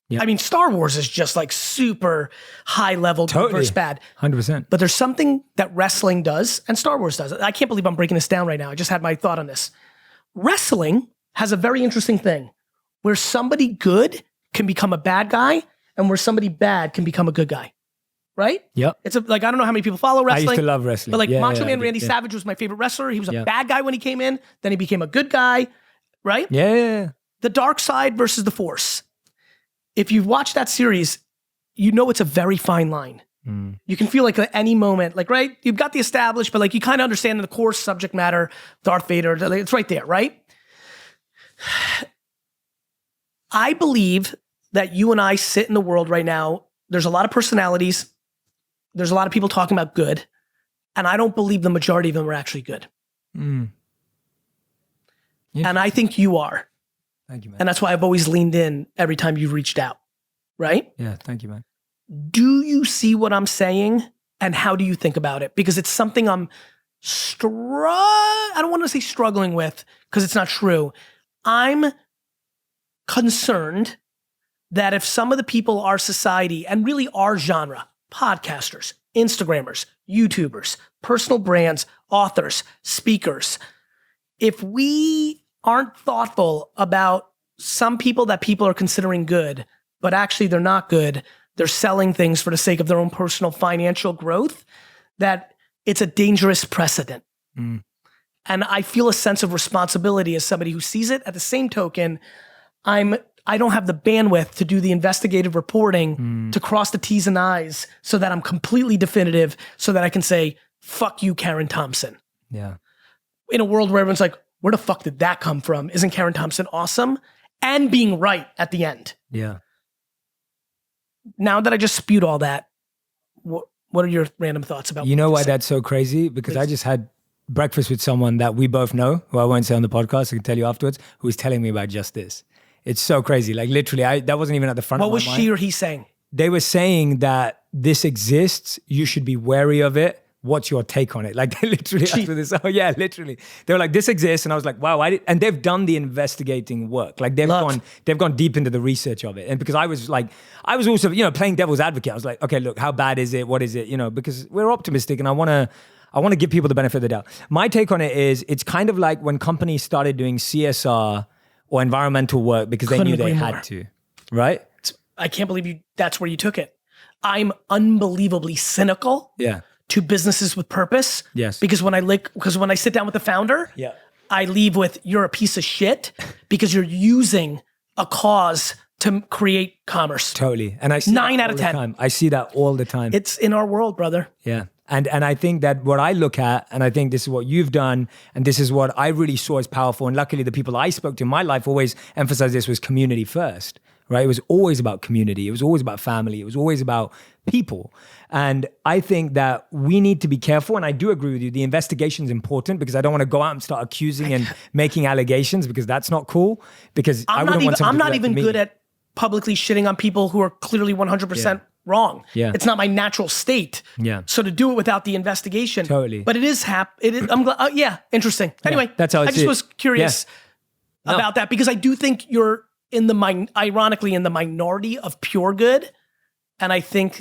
Yep. I mean, Star Wars is just like super high level good versus bad. 100%. But there's something that wrestling does and Star Wars does. I can't believe I'm breaking this down right now. I just had my thought on this. Wrestling has a very interesting thing where somebody good can become a bad guy and where somebody bad can become a good guy, right? Yep. It's I don't know how many people follow wrestling. I used to love wrestling. But Macho Man Randy Savage was my favorite wrestler. He was a bad guy when he came in. Then he became a good guy, right? Yeah. The dark side versus the force. If you've watched that series, you know it's a very fine line. You can feel like at any moment, like, right? You've got the established, but like you kind of understand the core subject matter, Darth Vader, it's right there, right? I believe that you and I sit in the world right now. There's a lot of personalities. There's a lot of people talking about good. And I don't believe the majority of them are actually good. And I think you are. Thank you, man. And that's why I've always leaned in every time you've reached out. Right? Yeah, thank you, man. Do you see what I'm saying? And how do you think about it? Because it's something I'm I don't want to say struggling with, because it's not true. I'm concerned that if some of the people our society and really our genre, podcasters, Instagrammers, YouTubers, personal brands, authors, speakers, if we aren't thoughtful about some people that people are considering good, but actually they're not good, they're selling things for the sake of their own personal financial growth, that it's a dangerous precedent. And I feel a sense of responsibility as somebody who sees it. At the same token, I don't have the bandwidth to do the investigative reporting to cross the T's and I's so that I'm completely definitive, so that I can say, fuck you, Karen Thompson. Yeah. In a world where everyone's like, where the fuck did that come from? Isn't Karen Thompson awesome? And being right at the end. Yeah. Now that I just spewed all that, what are your random thoughts about? You know why that's so crazy? Because I just had breakfast with someone that we both know, who I won't say on the podcast, I can tell you afterwards, who was telling me about just this. It's so crazy. Like literally, that wasn't even at the front of my mind. What was she or he saying? They were saying that this exists. You should be wary of it. What's your take on it? Like they literally after this. Oh yeah, literally. They were like, this exists. And I was like, wow, and they've done the investigating work. Like they've gone deep into the research of it. And because I was also, playing devil's advocate. I was like, okay, look, how bad is it? What is it? Because we're optimistic and I want to give people the benefit of the doubt. My take on it is, it's kind of like when companies started doing CSR or environmental work because they knew they had to, right? I can't believe that's where you took it. I'm unbelievably cynical to businesses with purpose. Yes. Because when I sit down with the founder, I leave with, you're a piece of shit because you're using a cause to create commerce. Totally. And I see 9 out of 10. I see that all the time. It's in our world, brother. Yeah. And I think that what I look at, and I think this is what you've done, and this is what I really saw as powerful, and luckily the people I spoke to in my life always emphasized this, was community first, right? It was always about community. It was always about family. It was always about people. And I think that we need to be careful, and I do agree with you, the investigation is important, because I don't want to go out and start accusing and making allegations, because that's not cool, because I'm not even good at publicly shitting on people who are clearly 100% wrong. Yeah. It's not my natural state. Yeah. So to do it without the investigation. Totally. But it is I'm glad. Interesting. Anyway, that's how I just was curious about that, because I do think you're ironically in the minority of pure good. And I think,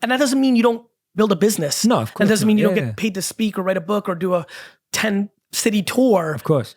and that doesn't mean you don't build a business. No, of course. That doesn't mean you don't get paid to speak or write a book or do a 10-city tour. Of course.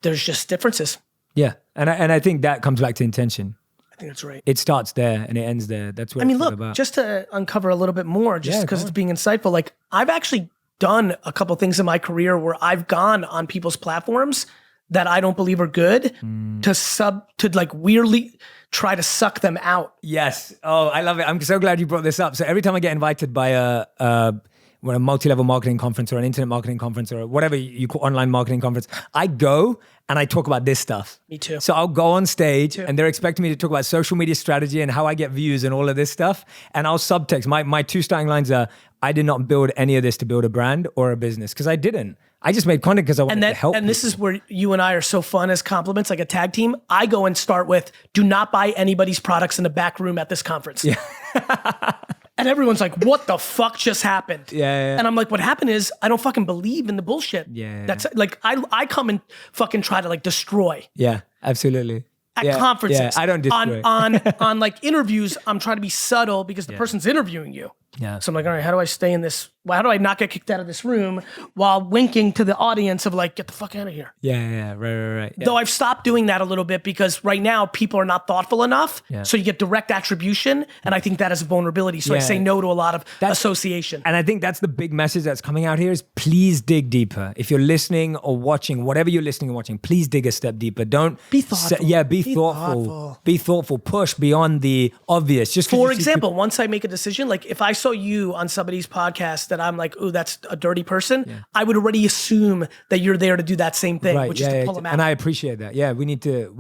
There's just differences. Yeah. And I think that comes back to intention. I think that's right. It starts there and it ends there. That's what it's all about. Just to uncover a little bit more, just because it's being insightful, like I've actually done a couple things in my career where I've gone on people's platforms that I don't believe are good to like weirdly try to suck them out. Yes. Oh, I love it. I'm so glad you brought this up. So every time I get invited by a multi-level marketing conference or an internet marketing conference or whatever you call online marketing conference, I go and I talk about this stuff. Me too. So I'll go on stage and they're expecting me to talk about social media strategy and how I get views and all of this stuff. And I'll subtext. My 2 starting lines are, I did not build any of this to build a brand or a business, because I didn't. I just made content because I wanted to help people. This is where you and I are so fun as compliments, like a tag team. I go and start with, do not buy anybody's products in the back room at this conference. Yeah. And everyone's like, what the fuck just happened? Yeah. And I'm like, what happened is I don't fucking believe in the bullshit. Yeah. That's like, I come and fucking try to like destroy. Yeah, absolutely. At conferences. Yeah, I don't destroy. On like interviews, I'm trying to be subtle because the person's interviewing you. Yeah. So I'm like, all right, how do I stay in this? How do I not get kicked out of this room while winking to the audience of like, get the fuck out of here? Yeah. Right. Yeah. Though I've stopped doing that a little bit because right now people are not thoughtful enough. Yeah. So you get direct attribution. And I think that is a vulnerability. So I say no to a lot of association. And I think that's the big message that's coming out here is please dig deeper. If you're listening or watching, whatever you're listening or watching, please dig a step deeper. Don't be thoughtful. Be thoughtful. Be thoughtful. Push beyond the obvious. Just for example, once I make a decision, like if I saw you on somebody's podcast that I'm like, ooh, that's a dirty person, I would already assume that you're there to do that same thing, which is to pull them out. And I appreciate that. Yeah, we need to,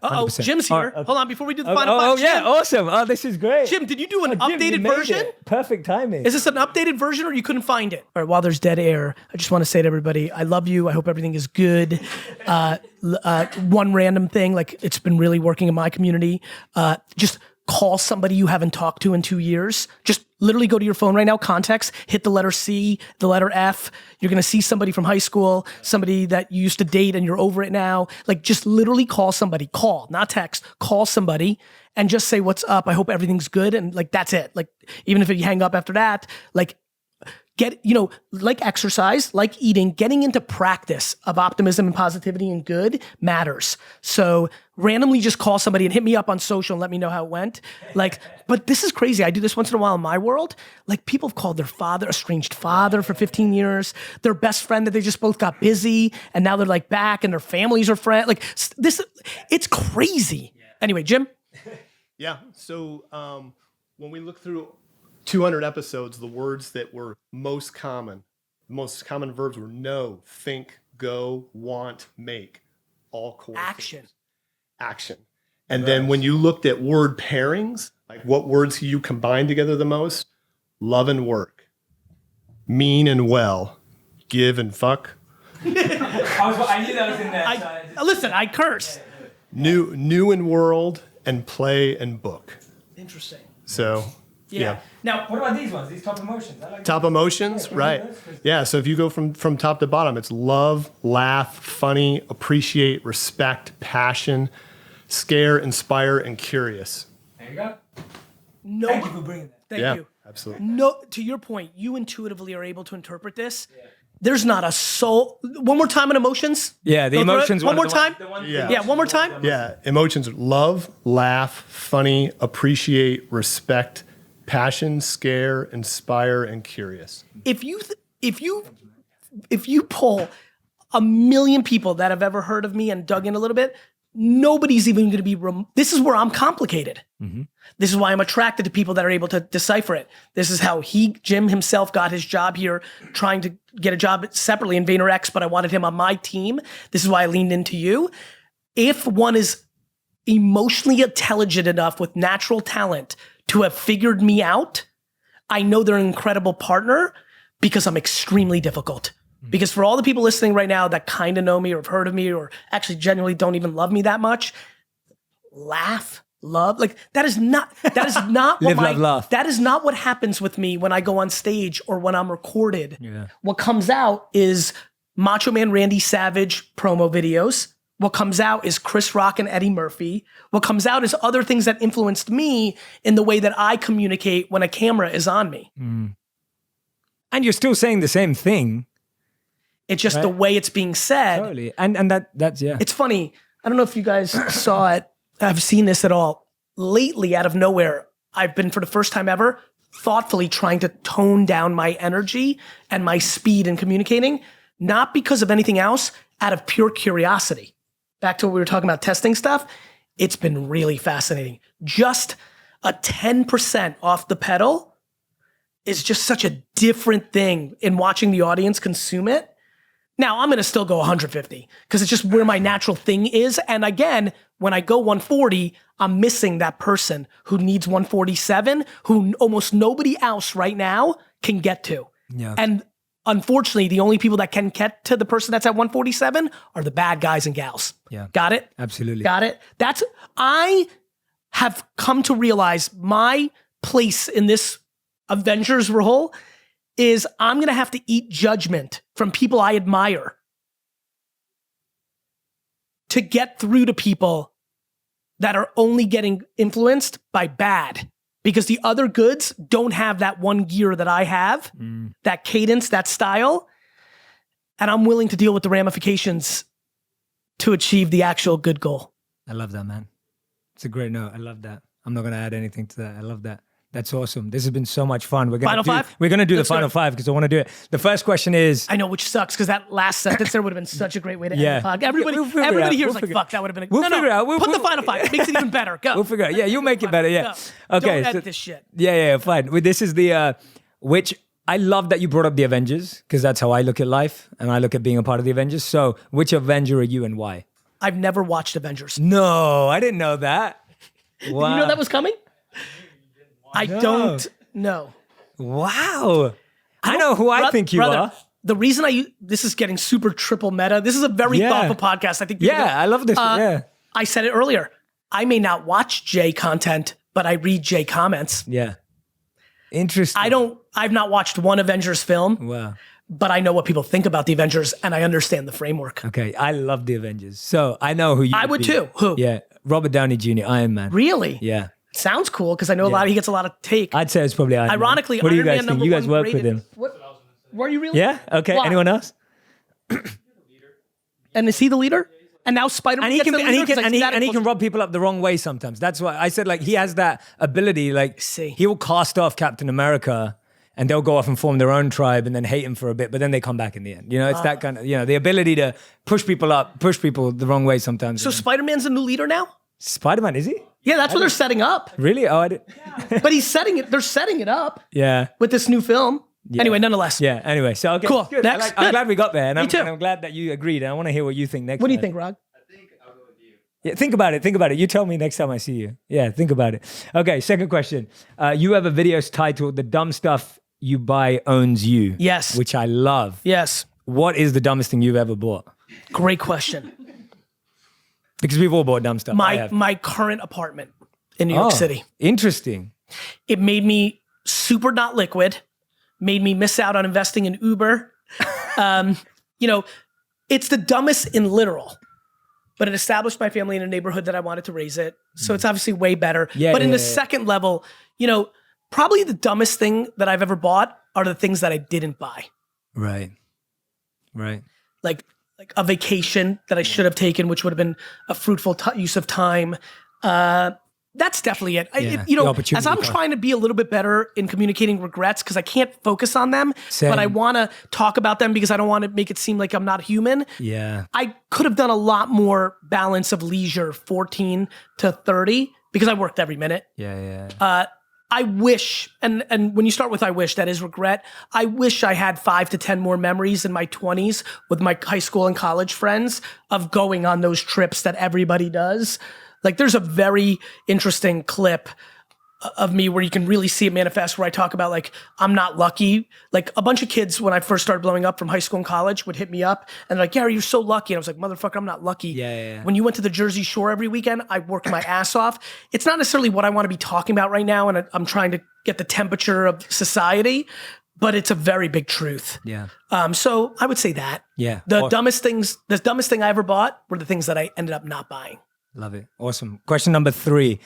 Oh, Jim's here. Hold on, before we do the final question. Oh, yeah, awesome. Oh, this is great. Jim, did you do an updated version? Perfect timing. Is this an updated version or you couldn't find it? All right, while there's dead air, I just want to say to everybody, I love you. I hope everything is good. One random thing, like it's been really working in my community. Just call somebody you haven't talked to in 2 years. Just literally go to your phone right now, context, hit the letter C, the letter F. You're gonna see somebody from high school, somebody that you used to date and you're over it now. Like just literally call somebody, call, not text, call somebody and just say, what's up? I hope everything's good. And like, that's it. Like, even if you hang up after that, like get, like exercise, like eating, getting into practice of optimism and positivity and good matters. So randomly just call somebody and hit me up on social and let me know how it went. Like, but this is crazy. I do this once in a while in my world. Like people have called their father, estranged father for 15 years, their best friend that they just both got busy and now they're like back and their families are friends. Like this, it's crazy. Anyway, Jim? Yeah, so when we look through 200 episodes, the words that were most common verbs were know, think, go, want, make, all core Action. things. Action. And then when you looked at word pairings, like what words you combine together the most, love and work, mean and well, give and fuck. I knew that was in there. Listen, I curse. New and world, and play and book. Interesting. So, yeah. Now, What about these ones? These top emotions? I like Top emotions, right. Yeah, so if you go from top to bottom, it's love, laugh, funny, appreciate, respect, passion, scare, inspire, and curious. There you go. no. Thank you for bringing that. Thank you. Absolutely. No, to your point, you intuitively are able to interpret this. Yeah. There's not a soul. One more time on emotions. Yeah, the Go through it. emotions. One more time. Yeah. One more time. Yeah, emotions are love, laugh, funny, appreciate, respect, passion, scare, inspire, and curious. If you pull 1 million people that have ever heard of me and dug in a little bit, nobody's even going to be. This is where I'm complicated. Mm-hmm. This is why I'm attracted to people that are able to decipher it. This is how Jim himself got his job here, trying to get a job separately in VaynerX, but I wanted him on my team. This is why I leaned into you. If one is emotionally intelligent enough with natural talent to have figured me out, I know they're an incredible partner because I'm extremely difficult. Because for all the people listening right now that kind of know me or have heard of me or actually genuinely don't even love me that much, laugh, love, like that is not Live, love, laugh. That is not what happens with me when I go on stage or when I'm recorded. Yeah. What comes out is Macho Man Randy Savage promo videos. What comes out is Chris Rock and Eddie Murphy. What comes out is other things that influenced me in the way that I communicate when a camera is on me. Mm. And you're still saying the same thing. It's just the way it's being said. Totally. And that's, yeah. It's funny. I don't know if you guys saw it. I've seen this at all. Lately, out of nowhere, I've been, for the first time ever, thoughtfully trying to tone down my energy and my speed in communicating, not because of anything else, out of pure curiosity. Back to what we were talking about, testing stuff. It's been really fascinating. Just a 10% off the pedal is just such a different thing in watching the audience consume it. Now, I'm going to still go 150 because it's just where my natural thing is. And again, when I go 140, I'm missing that person who needs 147, who almost nobody else right now can get to. Yeah. And unfortunately, the only people that can get to the person that's at 147 are the bad guys and gals. Yeah. Got it? Absolutely. Got it? I have come to realize my place in this Avengers role is I'm going to have to eat judgment from people I admire to get through to people that are only getting influenced by bad, because the other goods don't have that one gear that I have, that cadence, that style, and I'm willing to deal with the ramifications to achieve the actual good goal. I love that, man. It's a great note. I love that. I'm not going to add anything to that. I love that. That's awesome. This has been so much fun. We're going to do the final five because I want to do it. The first question is... I know, which sucks because that last sentence there would have been such a great way to end the podcast. Everybody here is like, fuck, that would have been a... We'll figure it out. Put the final five. It makes it even better. Go. We'll figure it out. Yeah, you'll make it better. Yeah. Okay. Don't edit this shit. Yeah, fine. This is the... which I love that you brought up the Avengers because that's how I look at life and I look at being a part of the Avengers. So which Avenger are you and why? I've never watched Avengers. No, I didn't know that. Wow. Did you know that was coming? I don't know. Wow. I know who I think you are. The reason this is getting super triple meta. This is a very thoughtful podcast. I think. I love this. I said it earlier. I may not watch Jay content, but I read J comments. Yeah. Interesting. I've not watched one Avengers film, Wow. but I know what people think about the Avengers and I understand the framework. Okay. I love the Avengers. So I know who you I would too. Who? Yeah. Robert Downey Jr., Iron Man. Really? Yeah. Sounds cool because I know he gets a lot of take. I'd say it's probably Iron Man. Ironically, what do you Iron guys Man think? You guys #1 work with rated- him. What? Were you really? Yeah? Okay. Why? Anyone else? And is he the leader? And now Spider-Man And he gets can the leader 'cause I see that and he in can rub people up the wrong way sometimes. That's why I said, like, he has that ability. Like, See. he will cast off Captain America and they'll go off and form their own tribe and then hate him for a bit, but then they come back in the end. You know, it's that kind of, the ability to push people the wrong way sometimes. So Spider-Man's the new leader now? Spider-Man, is he? Yeah, that's what they're setting up. Really? Oh, I did. But they're setting it up Yeah. with this new film. Anyway, nonetheless. Yeah. Anyway, so okay. Cool. Good. Next. I'm Good. glad we got there. And Me too. I'm glad that you agreed. And I want to hear what you think next. What do you time. think, Rod? Yeah, think about it. Think about it. You tell me next time I see you. Yeah, think about it. Okay, second question. You have a video titled "The Dumb Stuff You Buy Owns You." Yes. Which I love. Yes. What is the dumbest thing you've ever bought? Great question. Because we've all bought dumb stuff. I have. My current apartment in New York City. Interesting. It made me super not liquid, made me miss out on investing in Uber. It's the dumbest in literal, but it established my family in a neighborhood that I wanted to raise it. So it's obviously way better. Yeah, but in yeah, the yeah. second level, probably the dumbest thing that I've ever bought are the things that I didn't buy. Right. Like Like a vacation that I should have taken, which would have been a fruitful use of time. That's definitely it. The opportunity As I'm cost. trying to be a little bit better in communicating regrets, because I can't focus on them, Same. but I want to talk about them because I don't want to make it seem like I'm not human. Yeah. I could have done a lot more balance of leisure, 14 to 30, because I worked every minute. Yeah. I wish, and when you start with I wish, that is regret. I wish I had 5 to 10 more memories in my 20s with my high school and college friends of going on those trips that everybody does. Like, there's a very interesting clip of me where you can really see it manifest, where I talk about, like, I'm not lucky. Like, a bunch of kids when I first started blowing up from high school and college would hit me up and like, Gary, you're so lucky. And I was like, motherfucker, I'm not lucky. Yeah. When you went to the Jersey Shore every weekend, I worked my ass off. It's not necessarily what I want to be talking about right now, and I'm trying to get the temperature of society, but it's a very big truth. Yeah. So I would say that. Yeah. The dumbest thing I ever bought were the things that I ended up not buying. Love it. Awesome. Question number 3.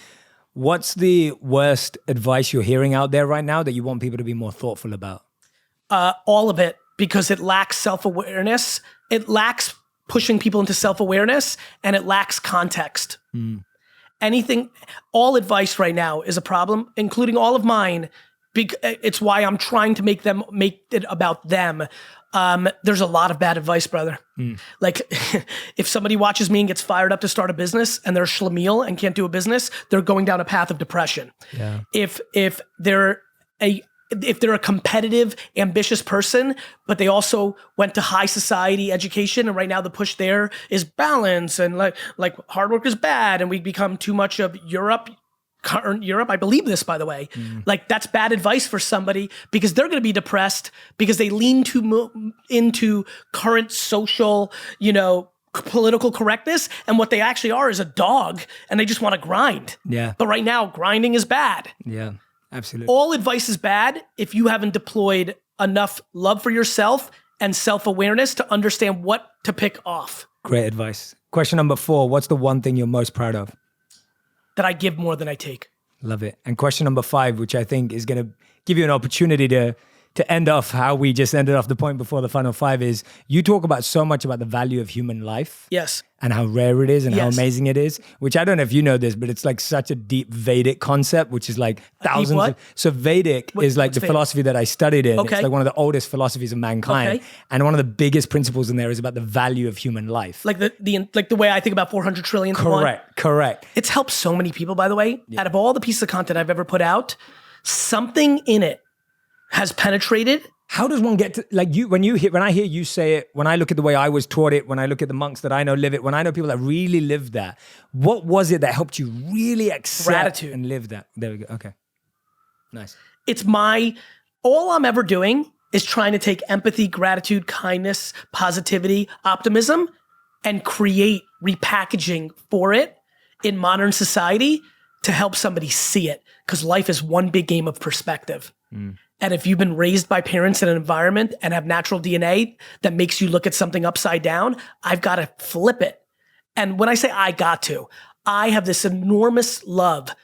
What's the worst advice you're hearing out there right now that you want people to be more thoughtful about? All of it, because it lacks self-awareness. It lacks pushing people into self-awareness, and it lacks context. All advice right now is a problem, including all of mine. It's why I'm trying to make it about them. There's a lot of bad advice, brother. Like, if somebody watches me and gets fired up to start a business and they're schlemiel and can't do a business, they're going down a path of depression. Yeah. If they're a competitive, ambitious person, but they also went to high society education, and right now the push there is balance and like hard work is bad, and we become too much of Europe. I believe this, by the way. Like, that's bad advice for somebody, because they're going to be depressed because they lean into current social, political correctness, and what they actually are is a dog, and they just want to grind. Yeah. But right now, grinding is bad. Yeah. Absolutely. All advice is bad if you haven't deployed enough love for yourself and self-awareness to understand what to pick off. Great advice. Question number 4. What's the one thing you're most proud of? That I give more than I take. Love it. And question number 5, which I think is going to give you an opportunity to end off how we just ended off the point before the final 5, is you talk about so much about the value of human life. Yes. And how rare it is and how Yes. amazing it is, which I don't know if you know this, but it's like such a deep Vedic concept, which is like thousands. what? So Vedic is like what's the Vedic? philosophy that I studied in. Okay. It's like one of the oldest philosophies of mankind. Okay. And one of the biggest principles in there is about the value of human life. Like the way I think about 400 trillion to one. Correct. It's helped so many people, by the way. Out of all the pieces of content I've ever put out, something in it has penetrated. How does one get to, like, when I hear you say it, when I look at the way I was taught it, when I look at the monks that I know live it, when I know people that really live that, what was it that helped you really accept Gratitude. and live that? There we go. Okay. Nice. All I'm ever doing is trying to take empathy, gratitude, kindness, positivity, optimism, and create repackaging for it in modern society to help somebody see it, because life is one big game of perspective. And if you've been raised by parents in an environment and have natural DNA that makes you look at something upside down, I've got to flip it. And when I say I have this enormous love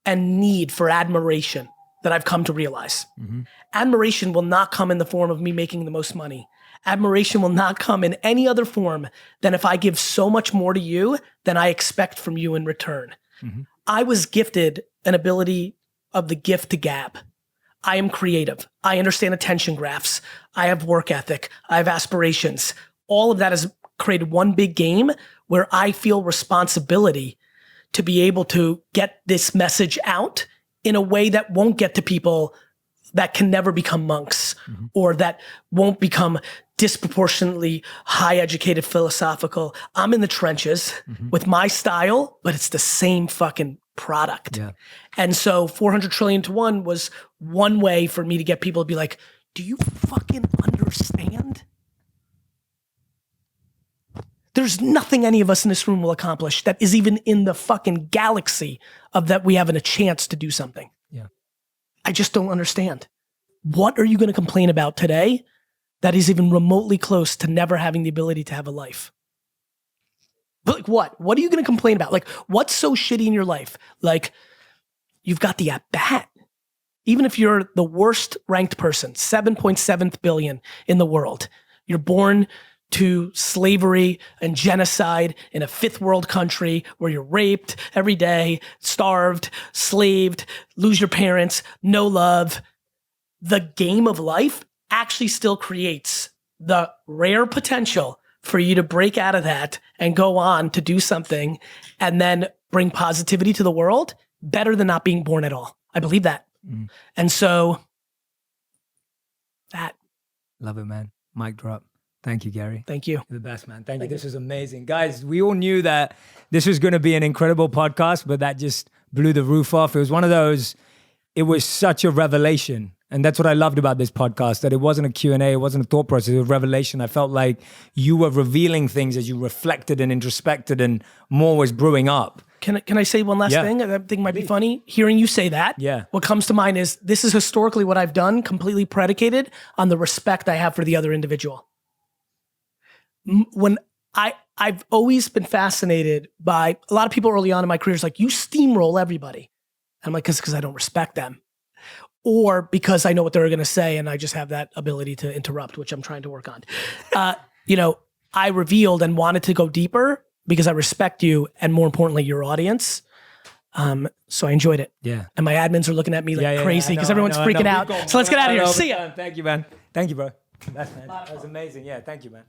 and need for admiration that I've come to realize. Admiration will not come in the form of me making the most money. Admiration will not come in any other form than if I give so much more to you than I expect from you in return. I was gifted an ability of the gift to gab. I am creative. I understand attention graphs. I have work ethic. I have aspirations. All of that has created one big game where I feel responsibility to be able to get this message out in a way that won't get to people that can never become monks or that won't become disproportionately high educated philosophical. I'm in the trenches with my style, but it's the same fucking product. And so 400 trillion to one was one way for me to get people to be like, do you fucking understand? There's nothing any of us in this room will accomplish that is even in the fucking galaxy of that we have a chance to do something. I just don't understand. What are you going to complain about today that is even remotely close to never having the ability to have a life? But like what? What are you going to complain about? Like, what's so shitty in your life? Like, you've got the at-bat. Even if you're the worst ranked person, 7.7 billion in the world, you're born to slavery and genocide in a fifth world country where you're raped every day, starved, slaved, lose your parents, no love. The game of life actually still creates the rare potential for you to break out of that and go on to do something and then bring positivity to the world better than not being born at all. I believe that. And so that. Love it, man. Mic drop. Thank you, Gary. Thank you. You're the best, man. Thank you. This is amazing. Guys, we all knew that this was going to be an incredible podcast, but that just blew the roof off. It was one of those, it was such a revelation. And that's what I loved about this podcast, that it wasn't a Q&A, it wasn't a thought process, it was a revelation. I felt like you were revealing things as you reflected and introspected and more was brewing up. Can I say one last thing? I think might be funny. Hearing you say that, what comes to mind is this is historically what I've done, completely predicated on the respect I have for the other individual. When I've always been fascinated by a lot of people early on in my career is like, you steamroll everybody. And I'm like, because I don't respect them. Or because I know what they're going to say and I just have that ability to interrupt, which I'm trying to work on. I revealed and wanted to go deeper because I respect you and more importantly, your audience. So I enjoyed it. Yeah. And my admins are looking at me like crazy because everyone's freaking out. So let's get out of here. See ya. Thank you, man. Thank you, bro. That's man. That was amazing. Yeah, thank you, man.